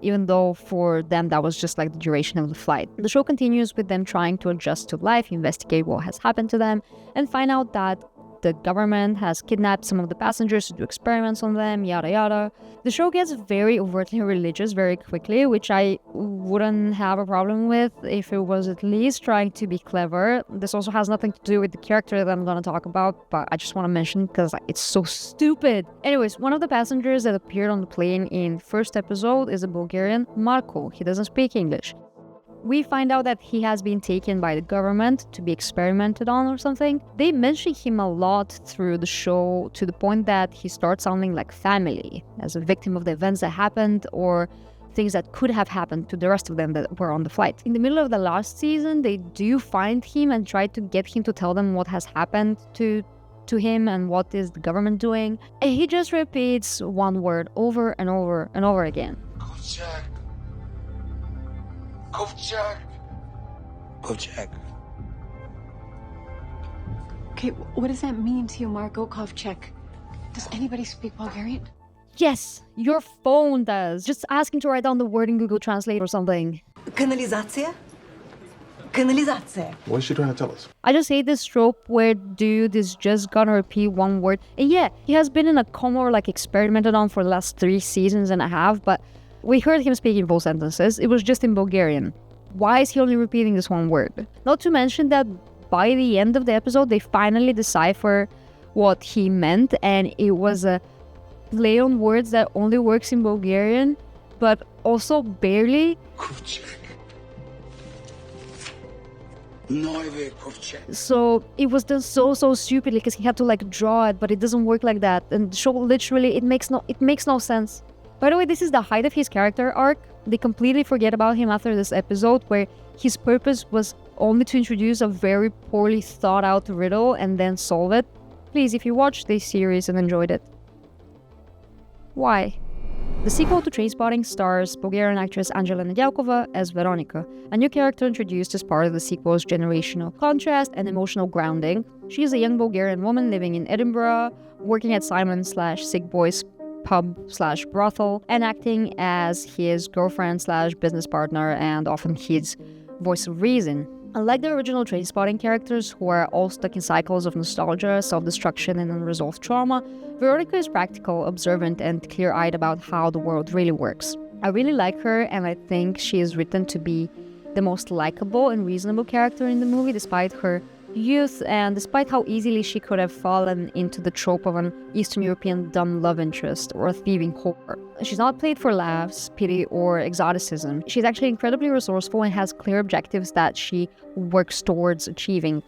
even though for them that was just like the duration of the flight. The show continues with them trying to adjust to life, investigate what has happened to them, and find out that the government has kidnapped some of the passengers to do experiments on them, yada yada. The show gets very overtly religious very quickly, which I wouldn't have a problem with if it was at least trying to be clever. This also has nothing to do with the character that I'm gonna talk about, but I just want to mention because it's so stupid. Anyways, one of the passengers that appeared on the plane in first episode is a Bulgarian, Marko. He doesn't speak English. We find out that he has been taken by the government to be experimented on or something. They mention him a lot through the show, to the point that he starts sounding like family, as a victim of the events that happened or things that could have happened to the rest of them that were on the flight. In the middle of the last season, they do find him and try to get him to tell them what has happened to him and what is the government doing. And he just repeats one word over and over and over again. Kovchak. Kovchak. Okay, what does that mean to you, Marko Kovchak? Does anybody speak Bulgarian? Yes, your phone does. Just ask him to write down the word in Google Translate or something. Канализация? Канализация. What is she trying to tell us? I just hate this trope where dude is just gonna repeat one word. And yeah, he has been in a coma or like experimented on for the last 3 seasons and a half, but we heard him speaking full sentences. It was just in Bulgarian. Why is he only repeating this one word? Not to mention that by the end of the episode, they finally decipher what he meant, and it was a play on words that only works in Bulgarian, but also barely. So it was done so stupidly because he had to like draw it, but it doesn't work like that. And the show literally, it makes no sense. By the way, this is the height of his character arc. They completely forget about him after this episode, where his purpose was only to introduce a very poorly thought out riddle and then solve it. Please, if you watched this series and enjoyed it, why? The sequel to Trainspotting stars Bulgarian actress Angela Nedyalkova as Veronica, a new character introduced as part of the sequel's generational contrast and emotional grounding. She is a young Bulgarian woman living in Edinburgh, working at Simon/Sick Boys pub/brothel, and acting as his girlfriend/business partner and often his voice of reason. Unlike the original Trainspotting characters, who are all stuck in cycles of nostalgia, self-destruction, and unresolved trauma, Veronica is practical, observant, and clear-eyed about how the world really works. I really like her, and I think she is written to be the most likable and reasonable character in the movie, despite her youth and despite how easily she could have fallen into the trope of an Eastern European dumb love interest or a thieving whore. She's not played for laughs, pity, or exoticism. She's actually incredibly resourceful and has clear objectives that she works towards achieving.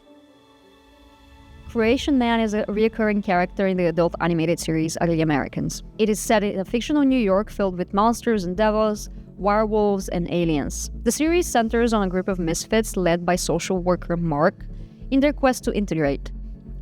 Croatian Man is a recurring character in the adult animated series Ugly Americans. It is set in a fictional New York filled with monsters and devils, werewolves, and aliens. The series centers on a group of misfits led by social worker Mark in their quest to integrate.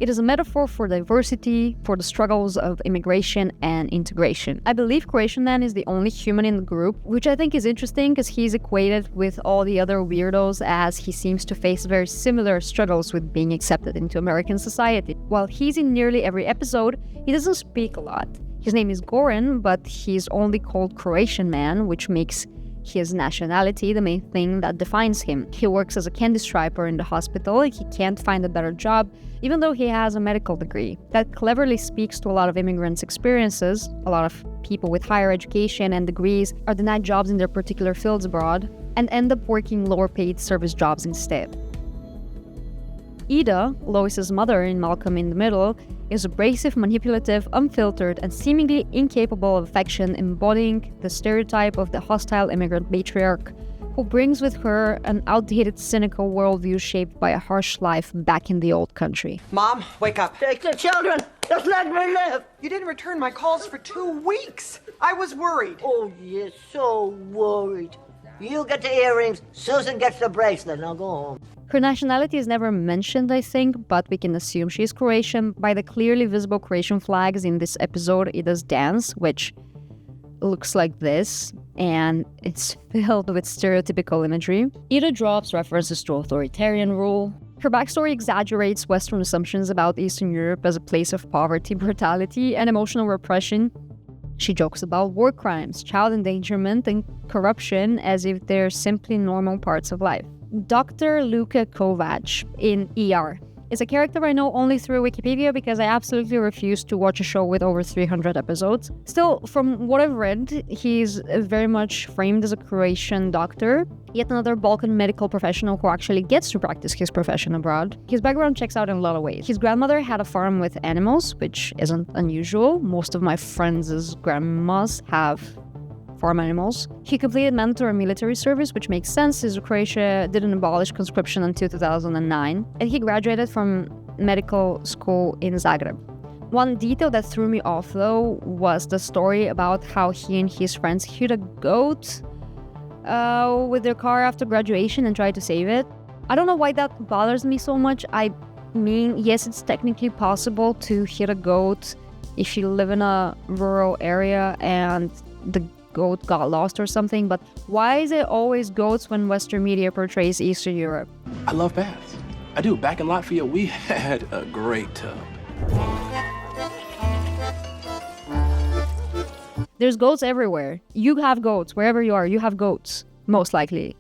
It is a metaphor for diversity, for the struggles of immigration and integration. I believe Croatian Man is the only human in the group, which I think is interesting because he's equated with all the other weirdos, as he seems to face very similar struggles with being accepted into American society. While he's in nearly every episode, he doesn't speak a lot. His name is Goran, but he's only called Croatian Man, which makes his nationality the main thing that defines him. He works as a candy striper in the hospital. He can't find a better job, even though he has a medical degree. That cleverly speaks to a lot of immigrants' experiences. A lot of people with higher education and degrees are denied jobs in their particular fields abroad and end up working lower-paid service jobs instead. Ida, Lois's mother in Malcolm in the Middle, is abrasive, manipulative, unfiltered, and seemingly incapable of affection, embodying the stereotype of the hostile immigrant matriarch who brings with her an outdated, cynical worldview shaped by a harsh life back in the old country. Mom, wake up. Take the children. Just let me live. You didn't return my calls for 2 weeks. I was worried. Oh, you're so worried. You get the earrings, Susan gets the bracelet, and I'll go home. Her nationality is never mentioned, I think, but we can assume she's Croatian by the clearly visible Croatian flags in this episode, Ida's dance, which looks like this, and it's filled with stereotypical imagery. Ida drops references to authoritarian rule. Her backstory exaggerates Western assumptions about Eastern Europe as a place of poverty, brutality, and emotional repression. She jokes about war crimes, child endangerment, and corruption as if they're simply normal parts of life. Dr. Luka Kovac in ER is a character I know only through Wikipedia because I absolutely refuse to watch a show with over 300 episodes. Still, from what I've read, he's very much framed as a Croatian doctor, yet another Balkan medical professional who actually gets to practice his profession abroad. His background checks out in a lot of ways. His grandmother had a farm with animals, which isn't unusual. Most of my friends' grandmas have farm animals. He completed mandatory military service, which makes sense as Croatia didn't abolish conscription until 2009, and he graduated from medical school in Zagreb. One detail that threw me off, though, was the story about how he and his friends hit a goat with their car after graduation and tried to save it. I don't know why that bothers me so much. I mean, yes, it's technically possible to hit a goat if you live in a rural area and the goat got lost or something, but why is it always goats when Western media portrays Eastern Europe? I love baths. I do. Back in Latvia, we had a great tub. There's goats everywhere. You have goats. Wherever you are, you have goats, most likely.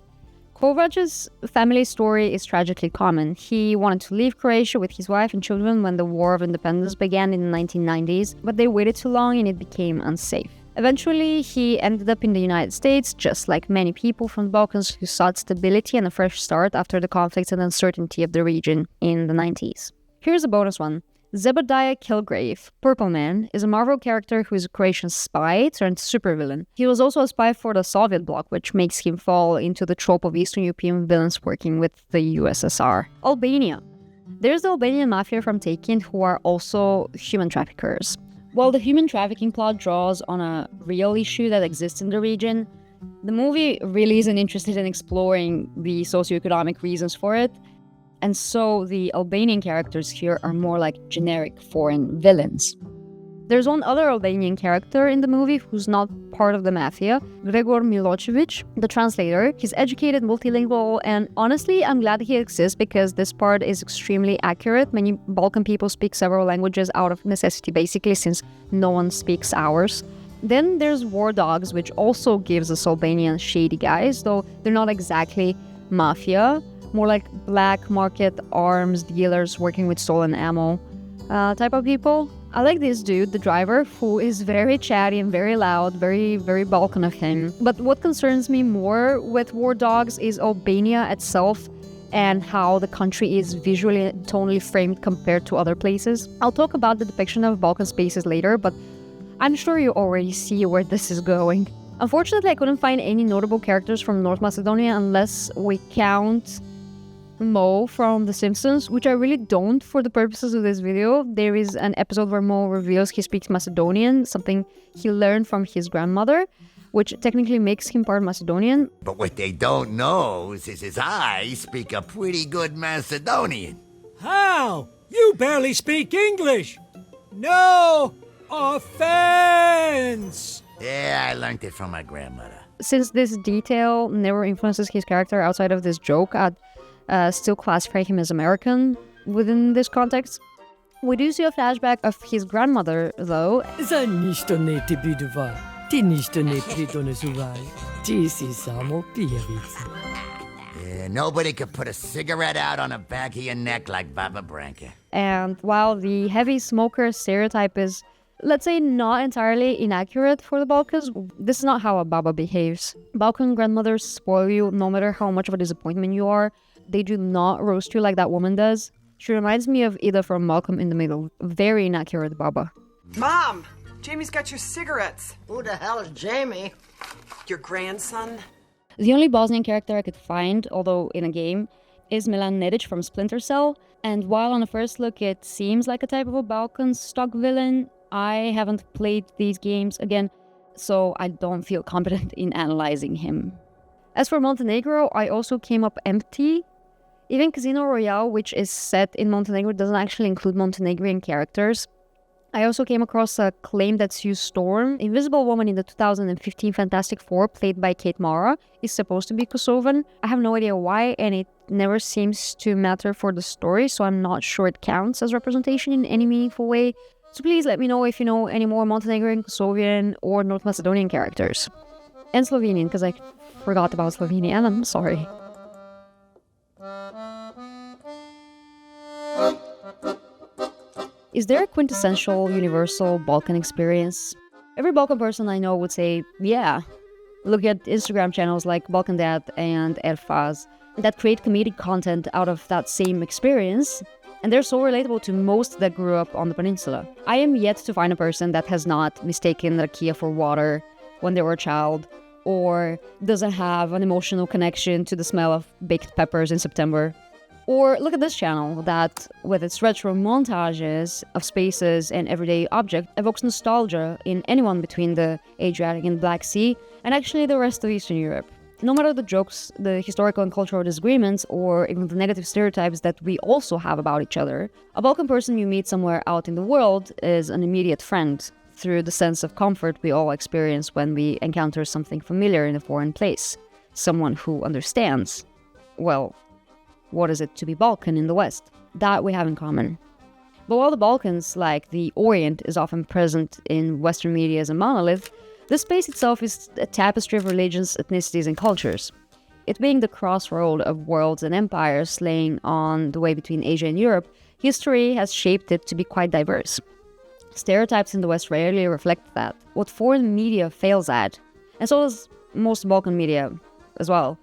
Kovac's family story is tragically common. He wanted to leave Croatia with his wife and children when the War of Independence began in the 1990s, but they waited too long and it became unsafe. Eventually, he ended up in the United States, just like many people from the Balkans who sought stability and a fresh start after the conflicts and uncertainty of the region in the 90s. Here's a bonus one. Zebediah Kilgrave, Purple Man, is a Marvel character who is a Croatian spy turned supervillain. He was also a spy for the Soviet bloc, which makes him fall into the trope of Eastern European villains working with the USSR. Albania. There's the Albanian mafia from Taken who are also human traffickers. While the human trafficking plot draws on a real issue that exists in the region, the movie really isn't interested in exploring the socioeconomic reasons for it, and so the Albanian characters here are more like generic foreign villains. There's one other Albanian character in the movie who's not part of the mafia, Gregor Milosevic, the translator. He's educated, multilingual, and honestly, I'm glad he exists because this part is extremely accurate. Many Balkan people speak several languages out of necessity, basically, since no one speaks ours. Then there's War Dogs, which also gives us Albanian shady guys, though they're not exactly mafia, more like black market arms dealers working with stolen ammo type of people. I like this dude, the driver, who is very chatty and very loud, very Balkan of him. But what concerns me more with War Dogs is Albania itself and how the country is visually and tonally framed compared to other places. I'll talk about the depiction of Balkan spaces later, but I'm sure you already see where this is going. Unfortunately, I couldn't find any notable characters from North Macedonia unless we count Mo from The Simpsons, which I really don't for the purposes of this video. There is an episode where Mo reveals he speaks Macedonian, something he learned from his grandmother, which technically makes him part Macedonian. But what they don't know is I speak a pretty good Macedonian. How? You barely speak English! No offense! Yeah, I learned it from my grandmother. Since this detail never influences his character outside of this joke, I'd still classify him as American within this context. We do see a flashback of his grandmother, though. Ti si samo pijavica. Yeah, nobody could put a cigarette out on the back of your neck like Baba Branca. And while the heavy smoker stereotype is, let's say, not entirely inaccurate for the Balkans, this is not how a baba behaves. Balkan grandmothers spoil you no matter how much of a disappointment you are. They do not roast you like that woman does. She reminds me of Ida from Malcolm in the Middle. Very inaccurate baba. Mom! Jamie's got your cigarettes. Who the hell is Jamie? Your grandson? The only Bosnian character I could find, although in a game, is Milan Nedic from Splinter Cell. And while on a first look it seems like a type of a Balkan stock villain, I haven't played these games again, so I don't feel competent in analyzing him. As for Montenegro, I also came up empty. Even Casino Royale, which is set in Montenegro, doesn't actually include Montenegrin characters. I also came across a claim that Sue Storm, Invisible Woman in the 2015 Fantastic Four, played by Kate Mara, is supposed to be Kosovan. I have no idea why, and it never seems to matter for the story, so I'm not sure it counts as representation in any meaningful way. So please let me know if you know any more Montenegrin, Kosovian, or North Macedonian characters. And Slovenian, because I forgot about Slovenia, and I'm sorry. Is there a quintessential, universal Balkan experience? Every Balkan person I know would say, yeah. Look at Instagram channels like Balkan Dad and Erfaz that create comedic content out of that same experience, and they're so relatable to most that grew up on the peninsula. I am yet to find a person that has not mistaken rakia for water when they were a child, or doesn't have an emotional connection to the smell of baked peppers in September. Or look at this channel that, with its retro montages of spaces and everyday objects, evokes nostalgia in anyone between the Adriatic and Black Sea, and actually the rest of Eastern Europe. No matter the jokes, the historical and cultural disagreements, or even the negative stereotypes that we also have about each other, a Balkan person you meet somewhere out in the world is an immediate friend, through the sense of comfort we all experience when we encounter something familiar in a foreign place. Someone who understands. Well, what is it to be Balkan in the West? That we have in common. But while the Balkans, like the Orient, is often present in Western media as a monolith, this space itself is a tapestry of religions, ethnicities, and cultures. It being the crossroad of worlds and empires laying on the way between Asia and Europe, history has shaped it to be quite diverse. Stereotypes in the West rarely reflect that. What foreign media fails at, and so does most Balkan media as well,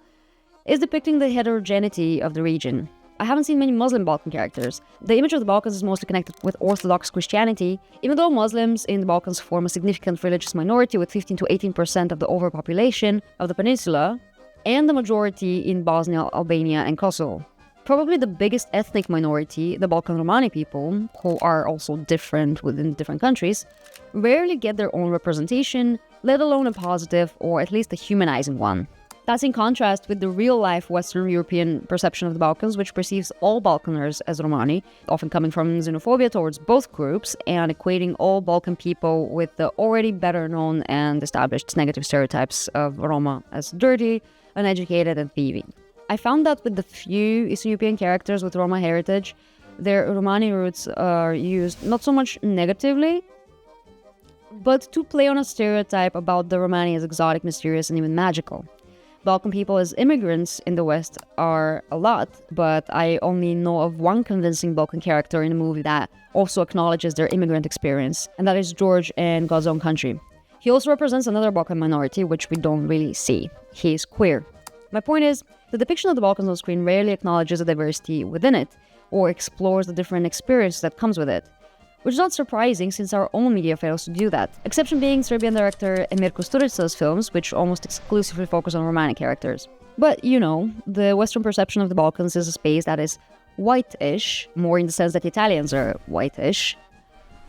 is depicting the heterogeneity of the region. I haven't seen many Muslim Balkan characters. The image of the Balkans is mostly connected with Orthodox Christianity, even though Muslims in the Balkans form a significant religious minority with 15 to 18% of the overpopulation of the peninsula, and the majority in Bosnia, Albania, and Kosovo. Probably the biggest ethnic minority, the Balkan Romani people, who are also different within different countries, rarely get their own representation, let alone a positive or at least a humanizing one. That's in contrast with the real-life Western European perception of the Balkans, which perceives all Balkaners as Romani, often coming from xenophobia towards both groups, and equating all Balkan people with the already better-known and established negative stereotypes of Roma as dirty, uneducated, and thieving. I found that with the few Eastern European characters with Roma heritage, their Romani roots are used not so much negatively, but to play on a stereotype about the Romani as exotic, mysterious, and even magical. Balkan people as immigrants in the West are a lot, but I only know of one convincing Balkan character in a movie that also acknowledges their immigrant experience, and that is George in God's Own Country. He also represents another Balkan minority, which we don't really see. He is queer. My point is, the depiction of the Balkans on screen rarely acknowledges the diversity within it, or explores the different experience that comes with it. Which is not surprising since our own media fails to do that. Exception being Serbian director Emir Kusturica's films, which almost exclusively focus on Romani characters. But, you know, the Western perception of the Balkans is a space that is white-ish, more in the sense that Italians are white-ish,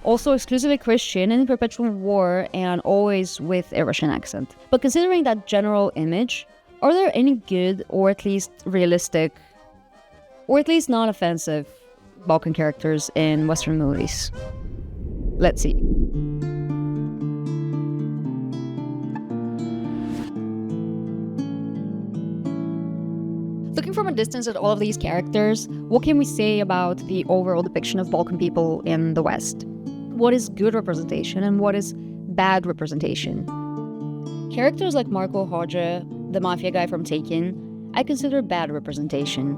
also exclusively Christian and in perpetual war, and always with a Russian accent. But considering that general image, are there any good, or at least realistic, or at least non-offensive Balkan characters in Western movies? Let's see. Looking from a distance at all of these characters, what can we say about the overall depiction of Balkan people in the West? What is good representation and what is bad representation? Characters like Marko Hoxha, the mafia guy from Taken, I consider bad representation.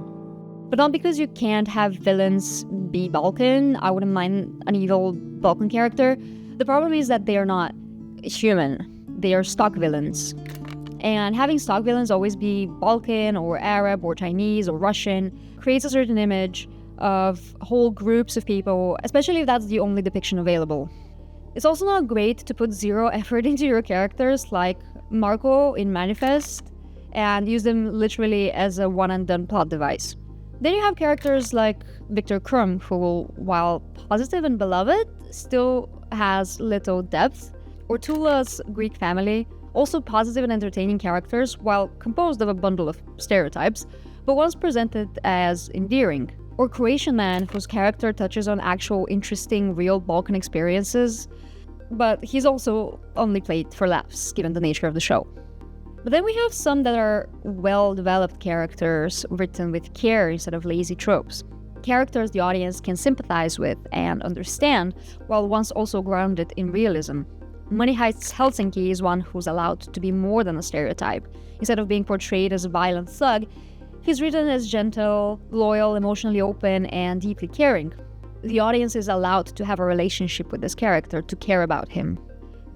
But not because you can't have villains be Balkan. I wouldn't mind an evil Balkan character. The problem is that they are not human. They are stock villains. And having stock villains always be Balkan or Arab or Chinese or Russian creates a certain image of whole groups of people, especially if that's the only depiction available. It's also not great to put zero effort into your characters like Marko in Manifest and use them literally as a one-and-done plot device. Then you have characters like Viktor Krum, who, while positive and beloved, still has little depth. Or Tula's Greek family, also positive and entertaining characters, while composed of a bundle of stereotypes, but once presented as endearing. Or Croatian Man, whose character touches on actual interesting real Balkan experiences, but he's also only played for laughs, given the nature of the show. But then we have some that are well-developed characters written with care instead of lazy tropes. Characters the audience can sympathize with and understand, while once also grounded in realism. Money Heist's Helsinki is one who's allowed to be more than a stereotype. Instead of being portrayed as a violent thug, he's written as gentle, loyal, emotionally open, and deeply caring. The audience is allowed to have a relationship with this character, to care about him.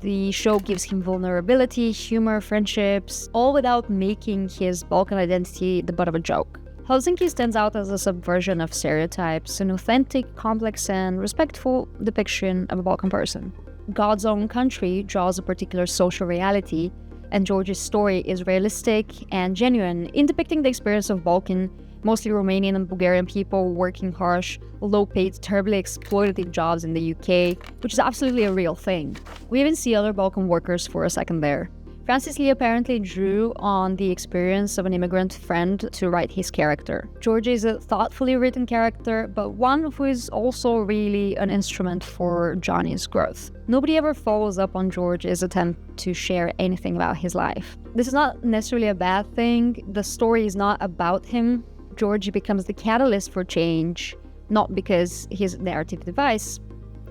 The show gives him vulnerability, humor, friendships, all without making his Balkan identity the butt of a joke. Helsinki stands out as a subversion of stereotypes, an authentic, complex, and respectful depiction of a Balkan person. God's Own Country draws a particular social reality, and George's story is realistic and genuine in depicting the experience of Balkan, mostly Romanian and Bulgarian people working harsh, low-paid, terribly exploitative jobs in the UK, which is absolutely a real thing. We even see other Balkan workers for a second there. Francis Lee apparently drew on the experience of an immigrant friend to write his character. George is a thoughtfully written character, but one who is also really an instrument for Johnny's growth. Nobody ever follows up on George's attempt to share anything about his life. This is not necessarily a bad thing. The story is not about him. George becomes the catalyst for change, not because his narrative device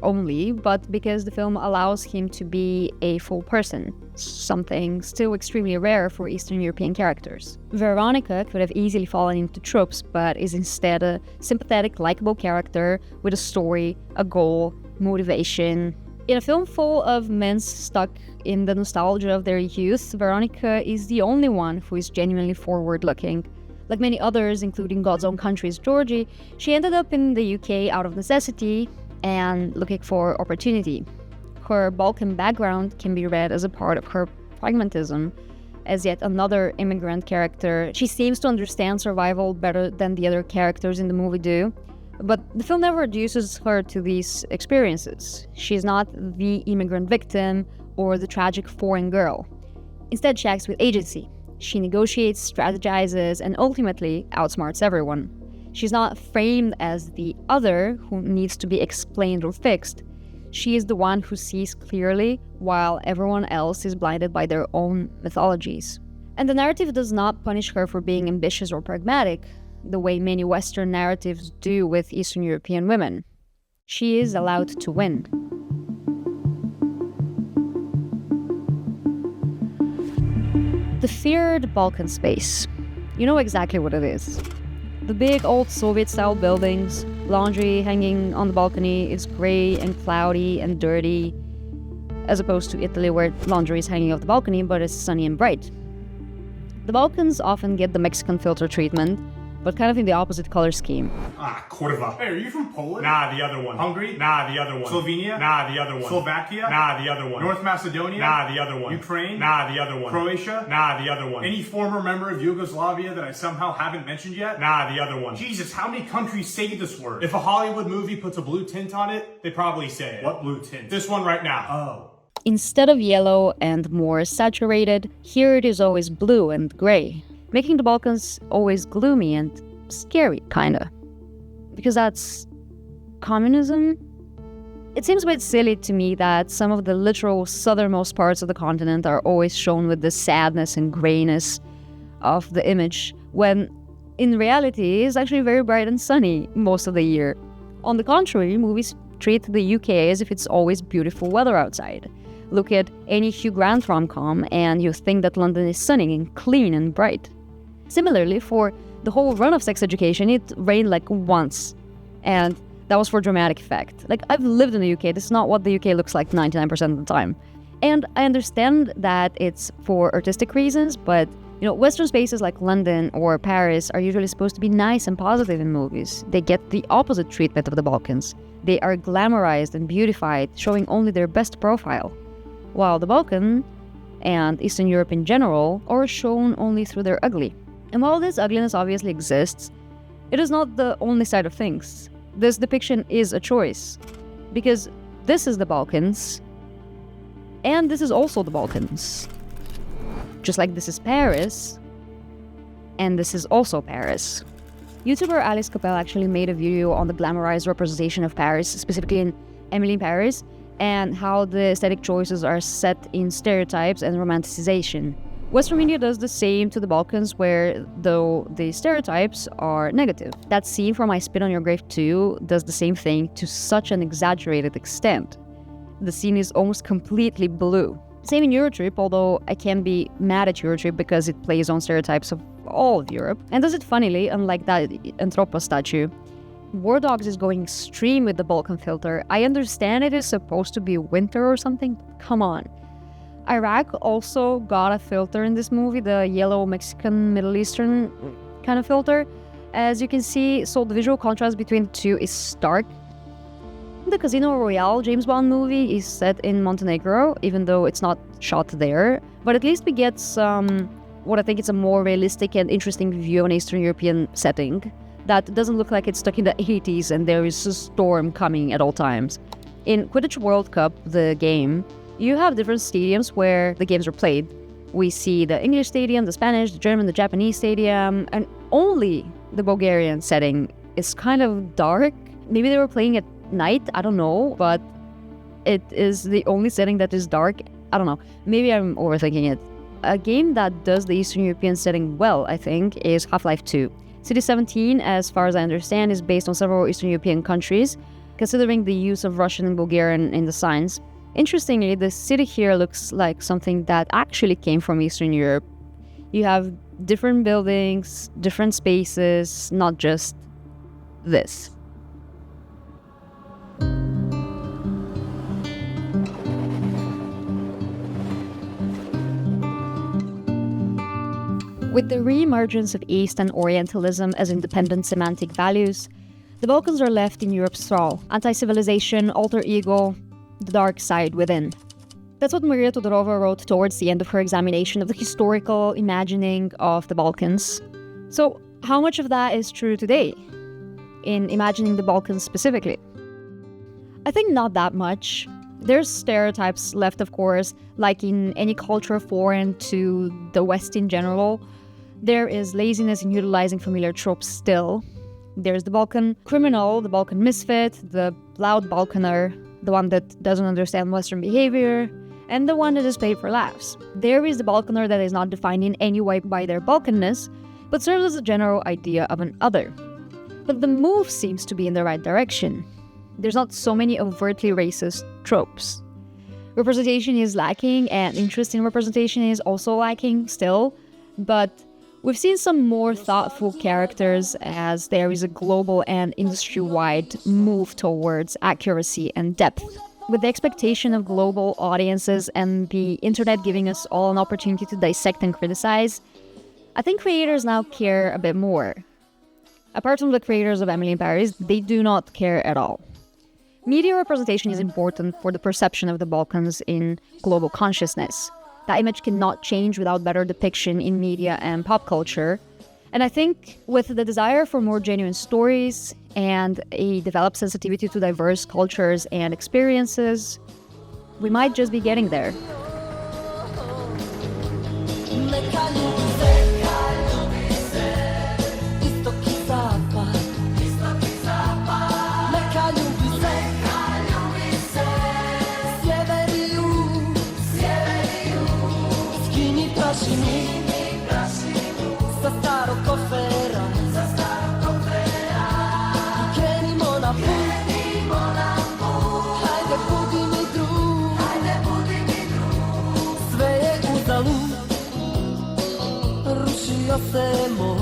only, but because the film allows him to be a full person, something still extremely rare for Eastern European characters. Veronica could have easily fallen into tropes, but is instead a sympathetic, likable character with a story, a goal, motivation. In a film full of men stuck in the nostalgia of their youth, Veronica is the only one who is genuinely forward-looking. Like many others, including God's Own Country's Georgie, she ended up in the UK out of necessity and looking for opportunity. Her Balkan background can be read as a part of her pragmatism. As yet another immigrant character, she seems to understand survival better than the other characters in the movie do. But the film never reduces her to these experiences. She's not the immigrant victim or the tragic foreign girl. Instead, she acts with agency. She negotiates, strategizes, and ultimately outsmarts everyone. She's not framed as the other who needs to be explained or fixed. She is the one who sees clearly, while everyone else is blinded by their own mythologies. And the narrative does not punish her for being ambitious or pragmatic, the way many Western narratives do with Eastern European women. She is allowed to win. The feared Balkan space. You know exactly what it is. The big old Soviet-style buildings, laundry hanging on the balcony is grey and cloudy and dirty, as opposed to Italy where laundry is hanging off the balcony but it's sunny and bright. The Balkans often get the Mexican filter treatment, but kind of in the opposite color scheme. Corva. Hey, are you from Poland? Nah, the other one. Hungary? Nah, the other one. Slovenia? Nah, the other one. Slovakia? Nah, the other one. North Macedonia? Nah, the other one. Ukraine? Nah, the other one. Croatia? Nah, the other one. Any former member of Yugoslavia that I somehow haven't mentioned yet? Nah, the other one. Jesus, how many countries say this word? If a Hollywood movie puts a blue tint on it, they probably say it. What blue tint? This one right now. Oh. Instead of yellow and more saturated, here it is always blue and grey, making the Balkans always gloomy and scary, kinda. Because that's communism? It seems a bit silly to me that some of the literal southernmost parts of the continent are always shown with the sadness and greyness of the image, when in reality it's actually very bright and sunny most of the year. On the contrary, movies treat the UK as if it's always beautiful weather outside. look at any Hugh Grant rom-com and you think that London is sunny and clean and bright. Similarly, for the whole run of Sex Education, it rained like once, and that was for dramatic effect. Like, I've lived in the UK, this is not what the UK looks like 99% of the time. And I understand that it's for artistic reasons, but Western spaces like London or Paris are usually supposed to be nice and positive in movies. They get the opposite treatment of the Balkans. They are glamorized and beautified, showing only their best profile, while the Balkan and Eastern Europe in general are shown only through their ugly. And while this ugliness obviously exists, it is not the only side of things. This depiction is a choice, because this is the Balkans, and this is also the Balkans. Just like this is Paris, and this is also Paris. YouTuber Alice Capel actually made a video on the glamorized representation of Paris, specifically in Emily in Paris, and how the aesthetic choices are set in stereotypes and romanticization. Western media does the same to the Balkans, where, though the stereotypes are negative. That scene from I Spit on Your Grave 2 does the same thing to such an exaggerated extent. The scene is almost completely blue. Same in Eurotrip, although I can be mad at Eurotrip because it plays on stereotypes of all of Europe, and does it funnily, unlike that Anthropa statue. War Dogs is going extreme with the Balkan filter. I understand it is supposed to be winter or something, come on. Iraq also got a filter in this movie, the yellow Mexican Middle Eastern kind of filter. As you can see, so the visual contrast between the two is stark. The Casino Royale James Bond movie is set in Montenegro, even though it's not shot there. But at least we get some, what I think is a more realistic and interesting view of an Eastern European setting that doesn't look like it's stuck in the 80s and there is a storm coming at all times. In Quidditch World Cup, the game, you have different stadiums where the games are played. We see the English stadium, the Spanish, the German, the Japanese stadium, and only the Bulgarian setting is kind of dark. Maybe they were playing at night, I don't know, but it is the only setting that is dark. I don't know, maybe I'm overthinking it. A game that does the Eastern European setting well, I think, is Half-Life 2. City 17, as far as I understand, is based on several Eastern European countries, considering the use of Russian and Bulgarian in the signs. Interestingly, the city here looks like something that actually came from Eastern Europe. You have different buildings, different spaces, not just this. With the re-emergence of East and Orientalism as independent semantic values, the Balkans are left in Europe's thrall. Anti-civilization, alter ego, the dark side within. That's what Maria Todorova wrote towards the end of her examination of the historical imagining of the Balkans. So, how much of that is true today, in imagining the Balkans specifically? I think not that much. There's stereotypes left, of course, like in any culture foreign to the West in general. There is laziness in utilizing familiar tropes still. There's the Balkan criminal, the Balkan misfit, the loud Balkaner, the one that doesn't understand Western behavior, and the one that is paid for laughs. There is the Balkaner that is not defined in any way by their Balkanness, but serves as a general idea of an other. But the move seems to be in the right direction. There's not so many overtly racist tropes. Representation is lacking, and interest in representation is also lacking still, but we've seen some more thoughtful characters as there is a global and industry-wide move towards accuracy and depth. With the expectation of global audiences and the internet giving us all an opportunity to dissect and criticize, I think creators now care a bit more. Apart from the creators of Emily in Paris, they do not care at all. Media representation is important for the perception of the Balkans in global consciousness. That image cannot change without better depiction in media and pop culture. And I think with the desire for more genuine stories and a developed sensitivity to diverse cultures and experiences, we might just be getting there. lo hacemos